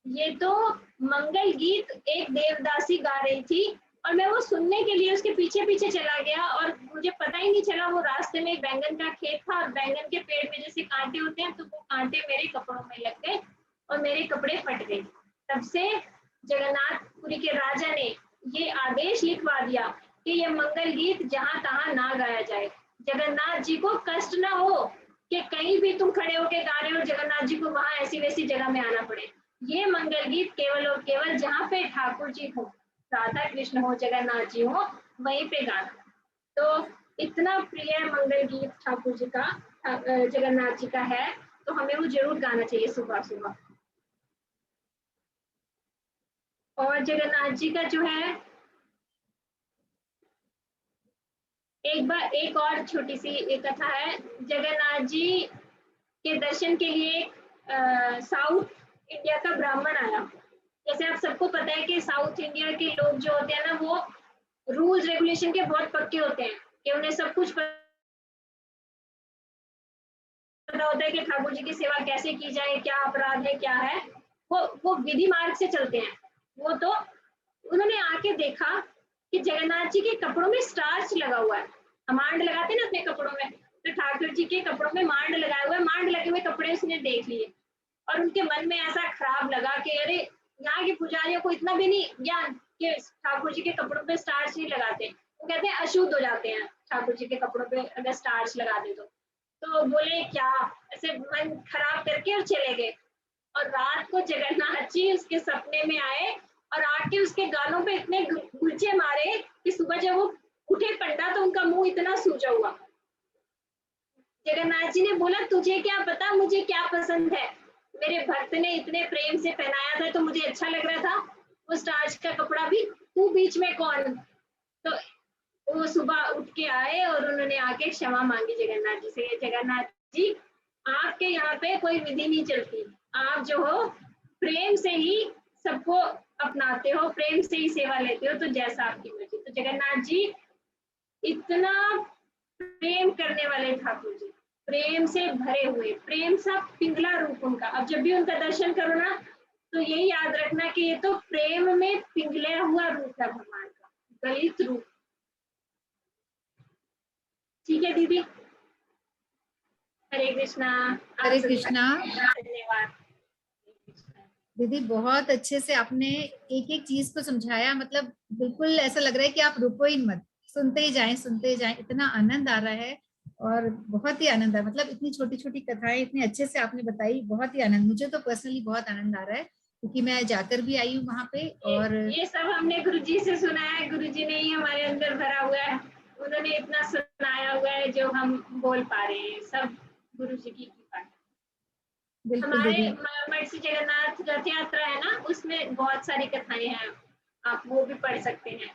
ये तो मंगल गीत एक देवदासी गा रही थी और मैं वो सुनने के लिए उसके पीछे पीछे चला गया, और मुझे पता ही नहीं चला वो रास्ते में एक बैंगन का खेत था, और बैंगन के पेड़ में जैसे कांटे होते हैं, तो वो कांटे मेरे कपड़ों में लग गए और मेरे कपड़े फट गए। तब से जगन्नाथपुरी के राजा ने ये आदेश लिखवा दिया कि ये मंगल गीत जहां तहां ना गाया जाए। जगन्नाथ जी को कष्ट ना हो कि कहीं भी तुम खड़े होके गा रहे हो, जगन्नाथ जी को वहां ऐसी वैसी जगह में आना पड़े। ये मंगल गीत केवल और केवल जहाँ पे ठाकुर जी हो, राधा कृष्ण हो, जगन्नाथ जी हो, वहीं पे गाना। तो इतना प्रिय मंगल गीत ठाकुर जी का, जगन्नाथ जी का है, तो हमें वो जरूर गाना चाहिए सुबह सुबह। और जगन्नाथ जी का जो है, एक और छोटी सी एक कथा है। जगन्नाथ जी के दर्शन के लिए साउथ इंडिया का ब्राह्मण आया। जैसे आप सबको पता है कि साउथ इंडिया के लोग जो होते हैं ना, वो रूल्स रेगुलेशन के बहुत पक्के होते हैं, कि उन्हें सब कुछ पता होता है कि ठाकुर जी की सेवा कैसे की जाए, क्या अपराध है क्या है, वो विधि मार्ग से चलते हैं। वो तो उन्होंने आके देखा कि जगन्नाथ जी के कपड़ों में स्टार्च लगा हुआ है। मांड लगाते हैं ना अपने कपड़ों में, तो ठाकुर जी के कपड़ों में मांड लगाया हुआ है। मांड लगे हुए कपड़े उसने देख लिए और उनके मन में ऐसा खराब लगा कि अरे, यहाँ के पुजारियों को इतना भी नहीं ज्ञान कि ठाकुर जी के कपड़ों पे स्टार्च नहीं लगाते। वो कहते हैं अशुद्ध हो जाते हैं ठाकुर जी के कपड़ों पे अगर स्टार्च लगा दे तो बोले क्या, ऐसे मन खराब करके और चले गए। और रात को जगन्नाथ जी उसके सपने में आए और आके उसके गालों पे इतने गुलचे मारे कि सुबह जब वो उठे पंडा तो उनका मुंह इतना सूजा हुआ। जगन्नाथ जी ने बोला तुझे क्या पता मुझे क्या पसंद है, मेरे भक्त ने इतने प्रेम से पहनाया था तो मुझे अच्छा लग रहा था, वो स्टार्च का कपड़ा भी, तू बीच में कौन। तो वो सुबह उठ के आए और उन्होंने आके क्षमा मांगी जगन्नाथ जी से, जगन्नाथ जी आपके यहाँ पे कोई विधि नहीं चलती, आप जो हो प्रेम से ही सबको अपनाते हो, प्रेम से ही सेवा लेते हो, तो जैसा आपकी मर्जी। तो जगन्नाथ जी इतना प्रेम करने वाले ठाकुर जी, प्रेम से भरे हुए, प्रेम सा पिंगला रूप उनका। अब जब भी उनका दर्शन करो ना तो यही याद रखना कि ये तो प्रेम में पिघला हुआ रूप है भगवान का, गलित रूप। ठीक है दीदी, हरे कृष्णा। हरे कृष्णा। धन्यवाद दीदी, बहुत अच्छे से आपने एक एक चीज को समझाया, मतलब बिल्कुल ऐसा लग रहा है कि आप रुको ही मत, सुनते ही जाएं सुनते ही जाएं, इतना आनंद आ रहा है। और बहुत ही आनंद है, मतलब इतनी छोटी छोटी कथाएं इतनी अच्छे से आपने बताई, बहुत ही आनंद, मुझे तो पर्सनली बहुत आनंद आ रहा है क्योंकि मैं जाकर भी आई हूँ वहां पे। और ये सब हमने गुरुजी से सुना है, गुरुजी ने ही हमारे अंदर भरा हुआ है, उन्होंने इतना सुनाया हुआ है जो हम बोल पा रहे हैं, सब गुरुजी की कृपा है। बिल्कुल हमारे दीदी। महर्षि जगन्नाथ रथ यात्रा है ना, उसमें बहुत सारी कथाएं हैं, आप वो भी पढ़ सकते हैं।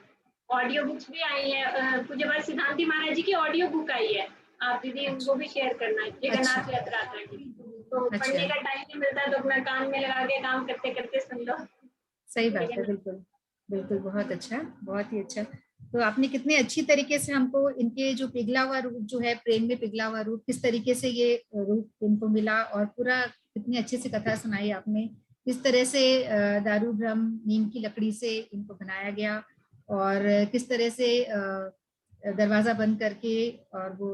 ऑडियो बुक्स भी आई है, पूज्य बाबा सिद्धांति महाराज जी की ऑडियो बुक आई है, आप दीदी अच्छा उनको भी शेयर करना, जगन्नाथ अच्छा यात्रा की। तो अच्छा। पढ़ने का टाइम नहीं मिलता तो अपना कान में लगा के काम करते करते सुन लो। सही बात है, बिल्कुल बिल्कुल, बहुत अच्छा, बहुत ही अच्छा। तो आपने कितने अच्छी तरीके से हमको इनके जो पिघला हुआ रूप जो है, प्रेम में पिघला हुआ रूप, किस तरीके से ये रूप इनको मिला, और पूरा कितनी अच्छे से कथा सुनाई आपने, किस तरह से दारू भ्रम नीम की लकड़ी से इनको बनाया गया, और किस तरह से दरवाजा बंद करके, और वो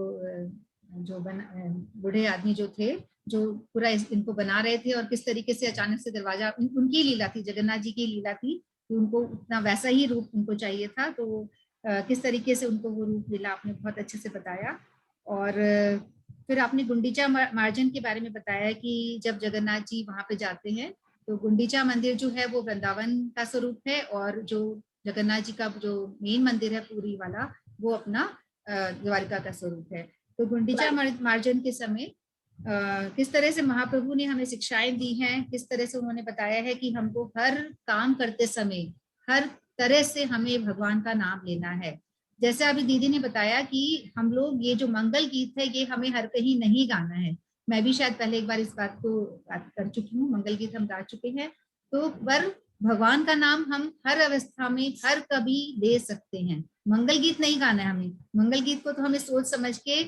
जो बूढ़े आदमी जो थे, जो पूरा इनको बना रहे थे, और किस तरीके से अचानक से दरवाजा, उनकी लीला थी, जगन्नाथ जी की लीला थी कि उनको उतना वैसा ही रूप उनको चाहिए था, तो किस तरीके से उनको वो रूप मिला, आपने बहुत अच्छे से बताया। और फिर आपने गुंडीचा मार्जन के बारे में बताया कि जब जगन्नाथ जी वहां पे जाते हैं तो गुंडीचा मंदिर जो है वो वृंदावन का स्वरूप है, और जो जगन्नाथ जी का जो मेन मंदिर है पूरी वाला, वो अपना द्वारिका का स्वरूप है। तो गुंडीचा मार्जन के समय किस तरह से महाप्रभु ने हमें शिक्षाएं दी हैं, किस तरह से उन्होंने बताया है कि हमको हर काम करते समय हर तरह से हमें भगवान का नाम लेना है। जैसे अभी दीदी ने बताया कि हम लोग ये जो मंगल गीत है ये हमें हर कहीं नहीं गाना है, मैं भी शायद पहले एक बार इस बात को बात कर चुकी हूँ, मंगल गीत हम गा चुके हैं, तो पर भगवान का नाम हम हर अवस्था में हर कभी ले सकते हैं। मंगल गीत नहीं गाना है हमें, मंगल गीत को तो हमें सोच समझ के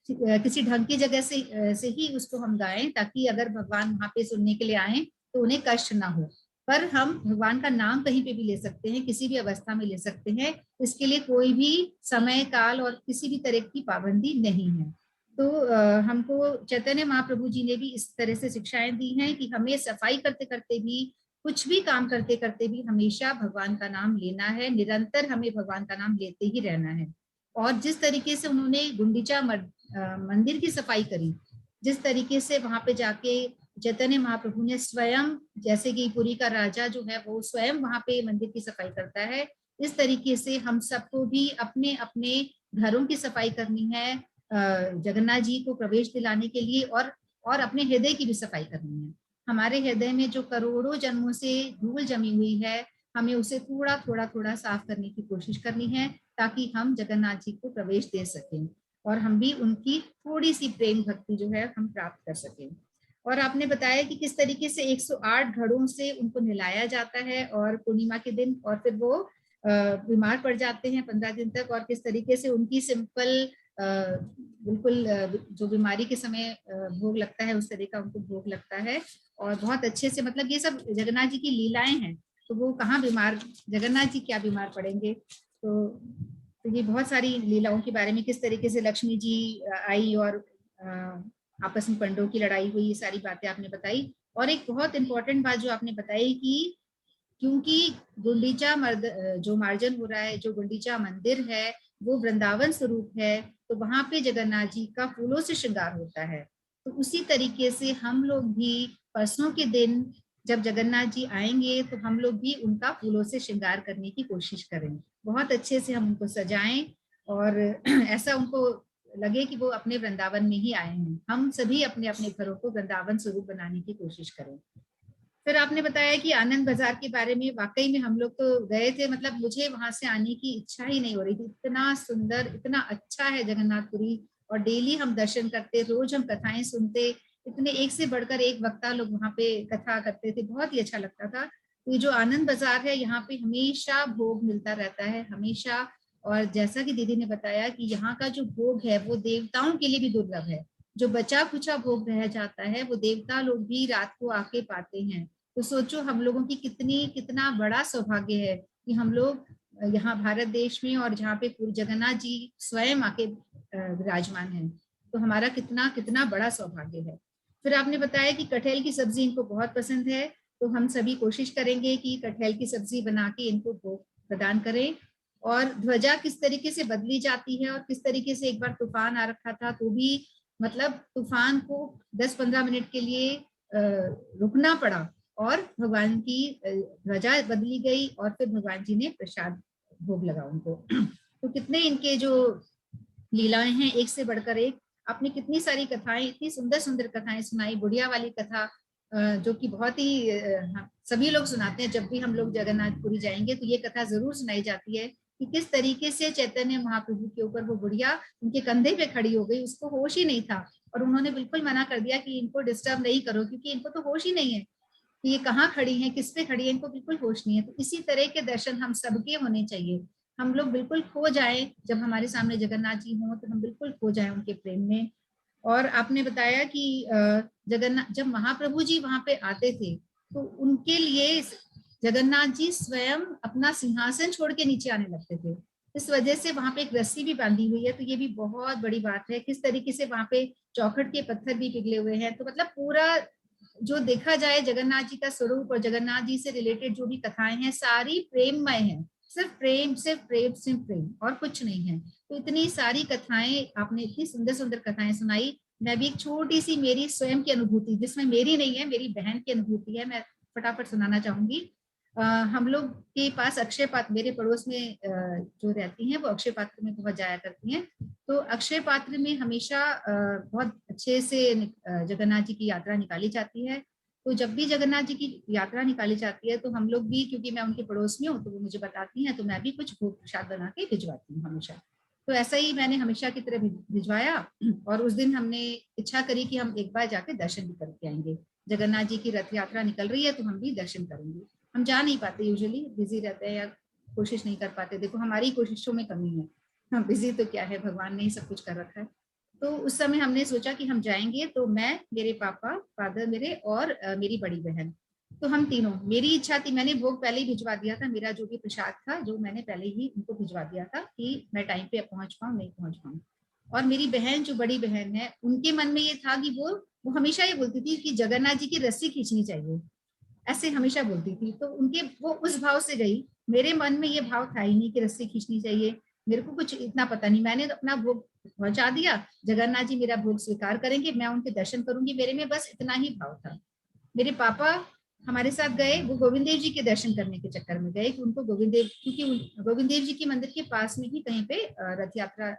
किसी ढंग की जगह से ही उसको हम गाएं, ताकि अगर भगवान वहां पे सुनने के लिए आए तो उन्हें कष्ट ना हो। पर हम भगवान का नाम कहीं पे भी ले सकते हैं, किसी भी अवस्था में ले सकते हैं, इसके लिए कोई भी समय काल और किसी भी तरह की पाबंदी नहीं है। तो हमको चैतन्य महाप्रभु जी ने भी इस तरह से शिक्षाएं दी हैं कि हमें सफाई करते करते भी, कुछ भी काम करते करते भी हमेशा भगवान का नाम लेना है, निरंतर हमें भगवान का नाम लेते ही रहना है। और जिस तरीके से उन्होंने गुंडीचा मंदिर की सफाई करी, जिस तरीके से वहां पे जाके चैतन्य महाप्रभु ने स्वयं, जैसे कि पुरी का राजा जो है वो स्वयं वहां पे मंदिर की सफाई करता है, इस तरीके से हम सबको भी अपने अपने घरों की सफाई करनी है, जगन्नाथ जी को प्रवेश दिलाने के लिए, और अपने हृदय की भी सफाई करनी है। हमारे हृदय में जो करोड़ों जन्मों से धूल जमी हुई है, हमें उसे थोड़ा थोड़ा थोड़ा साफ करने की कोशिश करनी है, ताकि हम जगन्नाथ जी को प्रवेश दे सकें और हम भी उनकी थोड़ी सी प्रेम भक्ति जो है हम प्राप्त कर सकें। और आपने बताया कि किस तरीके से 108 घड़ों से उनको नहलाया जाता है और पूर्णिमा के दिन, और फिर वो बीमार पड़ जाते हैं 15 दिन तक, और किस तरीके से उनकी सिंपल बिल्कुल जो बीमारी के समय भोग लगता है उस तरह का उनको भोग लगता है। और बहुत अच्छे से, मतलब ये सब जगन्नाथ जी की लीलाएं हैं, तो वो कहाँ बीमार, जगन्नाथ जी क्या बीमार पड़ेंगे। तो ये बहुत सारी लीलाओं के बारे में, किस तरीके से लक्ष्मी जी आई और आपस में पंडों की लड़ाई हुई, ये सारी बातें आपने बताई। और एक बहुत इंपॉर्टेंट बात जो आपने बताई कि क्योंकि गुंडीचा जो मार्जन हो रहा है, जो गुंडीचा मंदिर है वो वृंदावन स्वरूप है, तो वहां पे जगन्नाथ जी का फूलों से श्रृंगार होता है। तो उसी तरीके से हम लोग भी परसों के दिन जब जगन्नाथ जी आएंगे तो हम लोग भी उनका फूलों से श्रृंगार करने की कोशिश करें, बहुत अच्छे से हम उनको सजाएं और ऐसा उनको लगे कि वो अपने वृंदावन में ही आए हैं। हम सभी अपने अपने घरों को वृंदावन स्वरूप बनाने की कोशिश करें। फिर आपने बताया कि आनंद बाजार के बारे में, वाकई में हम लोग तो गए थे, मतलब मुझे वहां से आने की इच्छा ही नहीं हो रही थी। इतना सुंदर, इतना अच्छा है जगन्नाथपुरी, और डेली हम दर्शन करते, रोज हम कथाएं सुनते, इतने एक से बढ़कर एक वक्ता लोग वहां पे कथा करते थे, बहुत ही अच्छा लगता था। तो ये जो आनंद बाजार है, यहाँ पे हमेशा भोग मिलता रहता है, हमेशा। और जैसा कि दीदी ने बताया कि यहाँ का जो भोग है वो देवताओं के लिए भी दुर्लभ है। जो बचा खुचा भोग रह जाता है वो देवता लोग भी रात को आके पाते हैं। तो सोचो हम लोगों की कितना बड़ा सौभाग्य है कि हम लोग यहाँ भारत देश में, और जहाँ पे पूरी जगन्नाथ जी स्वयं आके विराजमान हैं, तो हमारा कितना कितना बड़ा सौभाग्य है। फिर आपने बताया कि कटहल की सब्जी इनको बहुत पसंद है, तो हम सभी कोशिश करेंगे कि कटहल की सब्जी बना के इनको भोग प्रदान करें। और ध्वजा किस तरीके से बदली जाती है, और किस तरीके से एक बार तूफान आ रखा था तो भी मतलब तूफान को 10-15 मिनट के लिए रुकना पड़ा, और भगवान की ध्वजा बदली गई, और फिर भगवान जी ने प्रसाद भोग लगा उनको। तो कितने इनके जो लीलाएं हैं एक से बढ़कर एक। आपने कितनी सारी कथाएं, इतनी सुंदर सुंदर कथाएं सुनाई। बुढ़िया वाली कथा जो कि बहुत ही सभी लोग सुनाते हैं, जब भी हम लोग जगन्नाथपुरी जाएंगे तो ये कथा जरूर सुनाई जाती है कि किस तरीके से चैतन्य महाप्रभु के ऊपर वो बुढ़िया उनके कंधे पे खड़ी हो गई, उसको होश ही नहीं था, और उन्होंने बिल्कुल मना कर दिया कि इनको डिस्टर्ब नहीं करो, क्योंकि इनको तो होश ही नहीं है कि ये कहाँ खड़ी हैं, किस पे खड़ी है, इनको बिल्कुल होश नहीं है। तो इसी तरह के दर्शन हम सबके होने चाहिए। हम लोग बिल्कुल खो जाएं, जब हमारे सामने जगन्नाथ जी हों तो हम बिल्कुल खो जाएं उनके प्रेम में। और आपने बताया कि जगन्नाथ, जब महाप्रभु जी वहां पे आते थे तो उनके लिए जगन्नाथ जी स्वयं अपना सिंहासन छोड़ के नीचे आने लगते थे। इस वजह से वहां पे एक रस्सी भी बांधी हुई है, तो ये भी बहुत बड़ी बात है। किस तरीके से वहां पे चौखट के पत्थर भी पिघले हुए हैं। तो मतलब पूरा जो देखा जाए जगन्नाथ जी का स्वरूप और जगन्नाथ जी से रिलेटेड जो भी कथाएं हैं सारी प्रेममय हैं, सिर्फ प्रेम, सिर्फ प्रेम, सिर्फ प्रेम, और कुछ नहीं है। तो इतनी सारी कथाएं आपने, इतनी सुंदर सुंदर कथाएं सुनाई। मैं भी एक छोटी सी मेरी स्वयं की अनुभूति, जिसमें मेरी नहीं है, मेरी बहन की अनुभूति है, मैं फटाफट सुनाना चाहूंगी। हम लोग के पास अक्षय पात्र, मेरे पड़ोस में जो रहती हैं वो अक्षय पात्र में बहुत जाया करती हैं। तो अक्षय पात्र में हमेशा बहुत अच्छे से जगन्नाथ जी की यात्रा निकाली जाती है। तो जब भी जगन्नाथ जी की यात्रा निकाली जाती है तो हम लोग भी, क्योंकि मैं उनके पड़ोस में हूँ तो वो मुझे बताती हैं, तो मैं भी कुछ भोग प्रसाद बना के भिजवाती हूँ हमेशा। तो ऐसा ही मैंने हमेशा की तरह भिजवाया, और उस दिन हमने इच्छा करी कि हम एक बार जाके दर्शन भी करके आएंगे। जगन्नाथ जी की रथ यात्रा निकल रही है तो हम भी दर्शन करेंगे। हम जा नहीं पाते, यूजुअली बिजी रहते हैं या कोशिश नहीं कर पाते। देखो हमारी कोशिशों में कमी है, हम बिजी तो क्या है, भगवान ने ही सब कुछ कर रखा है। तो उस समय हमने सोचा कि हम जाएंगे, तो मैं, मेरे पापा, फादर मेरे, और मेरी बड़ी बहन, तो हम तीनों, मेरी इच्छा थी, मैंने भोग पहले ही भिजवा दिया था, मेरा जो भी प्रसाद था जो मैंने पहले ही उनको भिजवा दिया था कि मैं टाइम पे पहुंच पाऊँ नहीं पहुंच पाऊँ। और मेरी बहन, जो बड़ी बहन है, उनके मन में ये था कि वो हमेशा ये बोलती थी कि जगन्नाथ जी की रस्सी खींचनी चाहिए, ऐसे हमेशा बोलती थी। तो उनके, वो उस भाव से गई। मेरे मन में ये भाव था ही नहीं कि रस्सी खींचनी चाहिए, मेरे को कुछ इतना पता नहीं। मैंने तो अपना भोग पहुंचा दिया, जगन्नाथ जी मेरा भोग स्वीकार करेंगे, मैं उनके दर्शन करूंगी, मेरे में बस इतना ही भाव था। मेरे पापा हमारे साथ गए, वो गोविंद देव जी के दर्शन करने के चक्कर में गए कि उनको गोविंद देव, क्योंकि गोविंद देव जी के मंदिर के पास में ही कहीं पे रथ यात्रा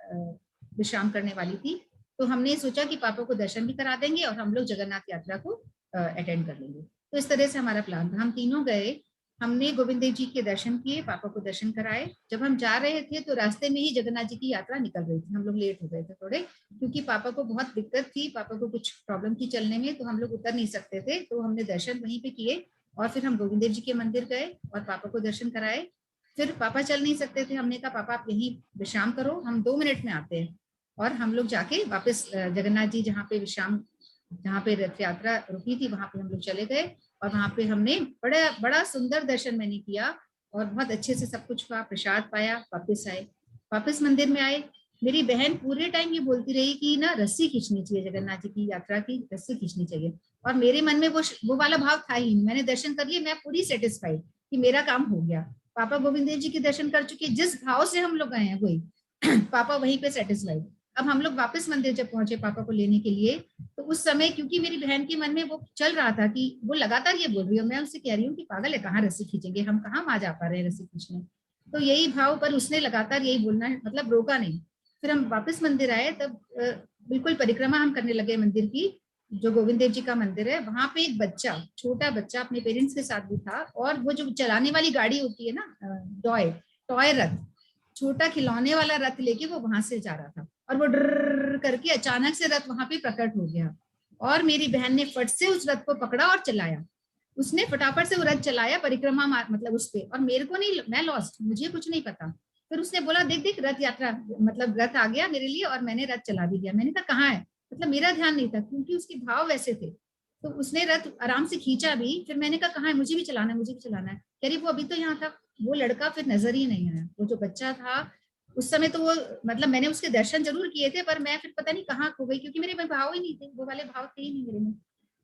विश्राम करने वाली थी। तो हमने सोचा कि पापा को दर्शन भी करा देंगे और हम लोग जगन्नाथ यात्रा को अटेंड कर लेंगे। तो इस तरह से हमारा प्लान था। हम तीनों गए, हमने गोविंद देव जी के दर्शन किए, पापा को दर्शन कराए। जब हम जा रहे थे तो रास्ते में ही जगन्नाथ जी की यात्रा निकल रही थी, हम लोग लेट हो गए थे थोड़े, क्योंकि पापा को बहुत दिक्कत थी, पापा को कुछ प्रॉब्लम थी चलने में, तो हम लोग उतर नहीं सकते थे। तो हमने दर्शन वहीं पे किए, और फिर हम गोविंद देव जी के मंदिर गए और पापा को दर्शन कराए। फिर पापा चल नहीं सकते थे, हमने कहा पापा आप यहीं विश्राम करो, हम 2 मिनट में आते हैं। और हम लोग जाके वापस जगन्नाथ जी जहाँ पे विश्राम, जहाँ पे रथ यात्रा रुकी थी, वहां पे हम लोग चले गए, और वहां पे हमने बड़ा बड़ा सुंदर दर्शन मैंने किया, और बहुत अच्छे से सब कुछ हुआ, प्रसाद पाया, वापस आए। वापस मंदिर में आए, मेरी बहन पूरे टाइम ये बोलती रही कि ना रस्सी खींचनी चाहिए, जगन्नाथ जी की यात्रा की रस्सी खींचनी चाहिए। और मेरे मन में वो वाला भाव था ही, मैंने दर्शन कर लिए, मैं पूरी सेटिस्फाइड कि मेरा काम हो गया। पापा गोविंद देव जी के दर्शन कर चुके, जिस भाव से हम लोग गए हैं वही पापा वहीं पे सेटिस्फाइड। अब हम लोग वापस मंदिर जब पहुंचे पापा को लेने के लिए, तो उस समय क्योंकि मेरी बहन के मन में वो चल रहा था कि वो लगातार ये बोल रही है, मैं उससे कह रही हूँ कि पागल है, कहाँ रस्सी खींचेंगे, हम कहाँ वहां जा पा रहे हैं रस्सी खींचने। तो यही भाव पर उसने लगातार यही बोलना, मतलब रोका नहीं। फिर हम वापस मंदिर आए, तब बिल्कुल परिक्रमा हम करने लगे मंदिर की, जो गोविंद देव जी का मंदिर है। वहां पे एक बच्चा, छोटा बच्चा अपने पेरेंट्स के साथ भी था, और वो जो चलाने वाली गाड़ी होती है ना, टॉय टॉय रथ, छोटा खिलौने वाला रथ लेके वो वहां से जा रहा था, और वो डर करके अचानक से रथ वहां पे प्रकट हो गया, और मेरी बहन ने फट से उस रथ को पकड़ा और चलाया। उसने फटाफट से वो रथ चलाया परिक्रमा मतलब उस पे, और मेरे को नहीं, मैं लॉस्ट, मुझे कुछ नहीं पता। फिर उसने बोला देख देख रथ यात्रा, मतलब रथ आ गया मेरे लिए, और मैंने रथ चला भी दिया। मैंने कहा कहाँ है, मतलब मेरा ध्यान नहीं था क्योंकि उसके भाव वैसे थे। तो उसने रथ आराम से खींचा भी, फिर मैंने कहा कहाँ है, मुझे भी चलाना है, मुझे भी चलाना है। कह रही वो अभी तो यहाँ था। वो लड़का फिर नजर ही नहीं आया, वो जो बच्चा था उस समय। तो वो मतलब मैंने उसके दर्शन जरूर किए थे, पर मैं फिर पता नहीं कहाँ खो गई, क्योंकि मेरे में भाव ही नहीं थे, वो वाले भाव थे ही नहीं मेरे में।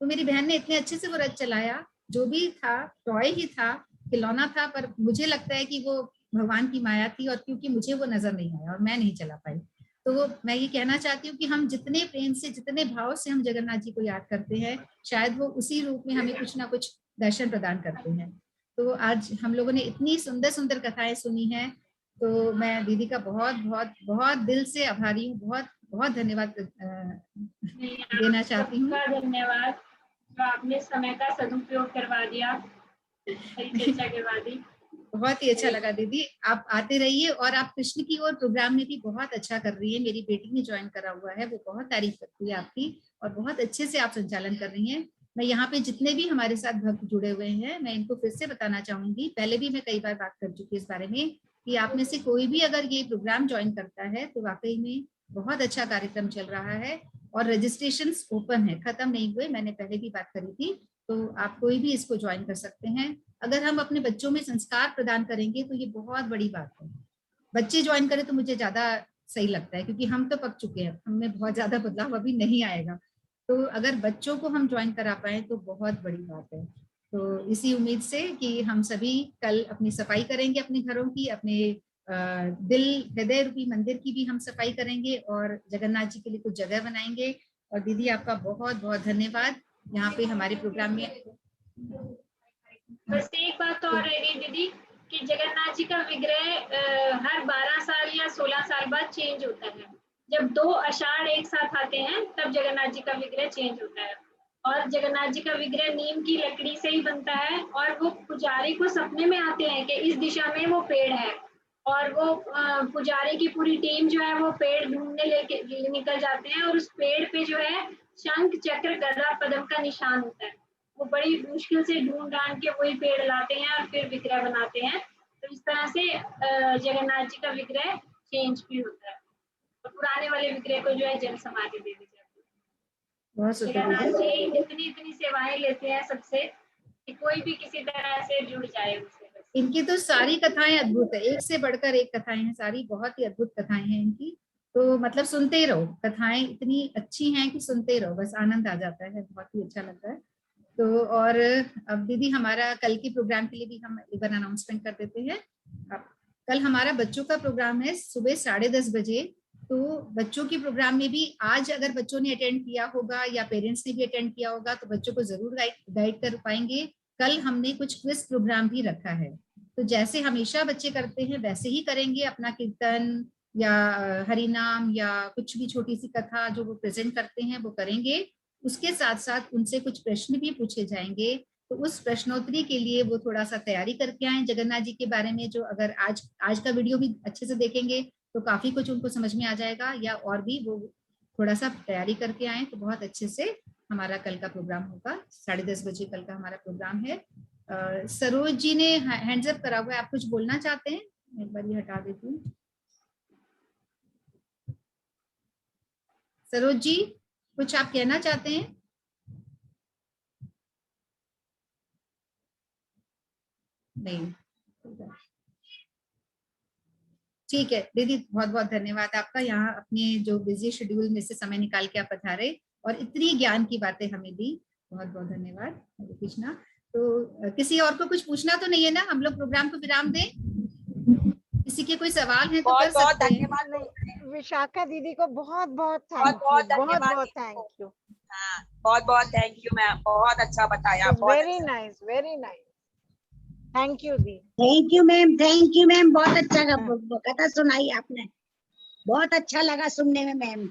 तो मेरी बहन ने इतने अच्छे से वो रथ चलाया, जो भी था टॉय ही था, खिलौना था, पर मुझे लगता है कि वो भगवान की माया थी, और क्योंकि मुझे वो नजर नहीं आया और मैं नहीं चला पाई। तो वो मैं ये कहना चाहती हूँ कि हम जितने प्रेम से, जितने भाव से हम जगन्नाथ जी को याद करते हैं, शायद वो उसी रूप में हमें कुछ ना कुछ दर्शन प्रदान करते हैं। तो आज हम लोगों ने इतनी सुंदर सुंदर कथाएं सुनी हैं, तो मैं दीदी का बहुत बहुत बहुत दिल से आभारी हूँ, बहुत बहुत धन्यवाद देना चाहती हूँ। धन्यवाद, जो आपने समय का सदुपयोग करवा दिया, चर्चा करवा दी। बहुत ही अच्छा लगा दीदी, आप आते रहिए, और आप कृष्ण की ओर प्रोग्राम में भी बहुत अच्छा कर रही है। मेरी बेटी ने ज्वाइन करा हुआ है, वो बहुत तारीफ करती है आपकी, और बहुत अच्छे से आप संचालन कर रही हैं। मैं यहाँ पे जितने भी हमारे साथ भक्त जुड़े हुए हैं, मैं इनको फिर से बताना चाहूंगी, पहले भी मैं कई बार बात कर चुकी इस बारे में, कि आप में से कोई भी अगर ये प्रोग्राम ज्वाइन करता है तो वाकई में बहुत अच्छा कार्यक्रम चल रहा है, और रजिस्ट्रेशन ओपन है, खत्म नहीं हुए, मैंने पहले भी बात करी थी। तो आप कोई भी इसको ज्वाइन कर सकते हैं। अगर हम अपने बच्चों में संस्कार प्रदान करेंगे तो ये बहुत बड़ी बात है। बच्चे ज्वाइन करें तो मुझे ज्यादा सही लगता है, क्योंकि हम तो पक चुके हैं, हमें बहुत ज्यादा बदलाव अभी नहीं आएगा। तो अगर बच्चों को हम ज्वाइन करा पाए तो बहुत बड़ी बात है। तो इसी उम्मीद से कि हम सभी कल अपनी सफाई करेंगे, अपने घरों की, अपने दिल हृदय रूपी मंदिर की भी हम सफाई करेंगे, और जगन्नाथ जी के लिए कुछ जगह बनाएंगे। और दीदी आपका बहुत बहुत धन्यवाद यहाँ पे हमारे प्रोग्राम में। बस एक बात और रह गई दीदी, कि जगन्नाथ जी का विग्रह हर 12 साल या 16 साल बाद चेंज होता है। जब 2 आषाढ़ एक साथ आते हैं तब जगन्नाथ जी का विग्रह चेंज होता है, और जगन्नाथ जी का विग्रह नीम की लकड़ी से ही बनता है, और वो पुजारी को सपने में आते हैं कि इस दिशा में वो पेड़ है, और वो पुजारी की पूरी टीम जो है वो पेड़ ढूंढने लेके निकल जाते हैं, और उस पेड़ पे जो है शंख चक्र गदा पद्म का निशान होता है। वो बड़ी मुश्किल से ढूंढ ढांड के वही पेड़ लाते हैं और फिर विग्रह बनाते हैं। तो इस तरह से जगन्नाथ जी का विग्रह चेंज भी होता है, और पुराने वाले विग्रह को जो है जल समाधि दे दी जाती है। जगन्नाथ जी इतनी इतनी सेवाएं लेते हैं सबसे, कि कोई भी किसी तरह से जुड़ जाए उनसे। इनकी तो सारी कथाएं अद्भुत है, एक से बढ़कर एक कथाएं हैं, सारी बहुत ही अद्भुत कथाएं हैं इनकी। तो मतलब सुनते ही रहो, कथाएं इतनी अच्छी हैं कि सुनते रहो, बस आनंद आ जाता है, बहुत ही अच्छा लगता है। तो और अब दीदी हमारा कल के प्रोग्राम के लिए भी हम एक बार अनाउंसमेंट कर देते हैं। अब कल हमारा बच्चों का प्रोग्राम है सुबह 10:30 बजे। तो बच्चों के प्रोग्राम में भी आज अगर बच्चों ने अटेंड किया होगा या पेरेंट्स ने भी अटेंड किया होगा तो बच्चों को जरूर गाइड कर पाएंगे। कल हमने कुछ क्विज प्रोग्राम भी रखा है, तो जैसे हमेशा बच्चे करते हैं वैसे ही करेंगे, अपना कीर्तन या हरिनाम या कुछ भी छोटी सी कथा जो वो प्रेजेंट करते हैं वो करेंगे। उसके साथ साथ उनसे कुछ प्रश्न भी पूछे जाएंगे, तो उस प्रश्नोत्तरी के लिए वो थोड़ा सा तैयारी करके आए जगन्नाथ जी के बारे में। जो अगर आज का वीडियो भी अच्छे से देखेंगे तो काफी कुछ उनको समझ में आ जाएगा, या और भी वो थोड़ा सा तैयारी करके आए तो बहुत अच्छे से हमारा कल का प्रोग्राम होगा। 10:30 बजे कल का हमारा प्रोग्राम है। सरोज जी ने हैंड्स अप करा हुआ है, आप कुछ बोलना चाहते हैं? एक बार ये हटा देती हूँ। सरोज जी कुछ आप कहना चाहते हैं? नहीं, ठीक है दीदी, बहुत बहुत धन्यवाद आपका, यहाँ अपने जो बिजी शेड्यूल में से समय निकाल के आप पधारे और इतनी ज्ञान की बातें हमें दी, बहुत बहुत धन्यवाद। हरे कृष्णा। तो किसी और को कुछ पूछना तो नहीं है ना, हम लोग प्रोग्राम को विराम दें? किसी के कोई सवाल है तो कर सकते हैं। धन्यवाद विशाखा दीदी को, बहुत बहुत थैंक यू, बहुत थैंक यू। बहुत बहुत थैंक यू मैम, बहुत अच्छा बताया, very nice, very nice, thank you the. Thank you ma'am, thank you ma'am, बहुत अच्छा कथा सुनाई आपने। बहुत अच्छा लगा सुनने में मैम।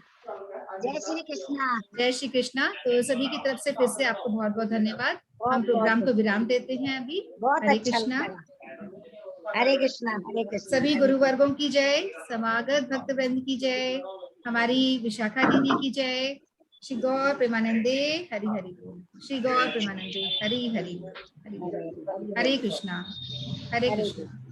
जय श्री कृष्णा। जय श्री कृष्णा। तो सभी की तरफ से फिर से आपको बहुत बहुत धन्यवाद। हम प्रोग्राम को विराम देते हैं अभी। बहुत हरे अच्छा कृष्णा। लगा। हरे कृष्णा, हरे कृष्णा। सभी गुरुवर्गों की जय, समागत भक्त वृंद की जय, हमारी विशाखा दीदी की जय। श्री गौर प्रेमानंदे हरि हरि बोल। श्री गौर प्रेमानंदे हरि हरि बोल। हरि हरि बोल। हरे कृष्णा, हरे कृष्णा।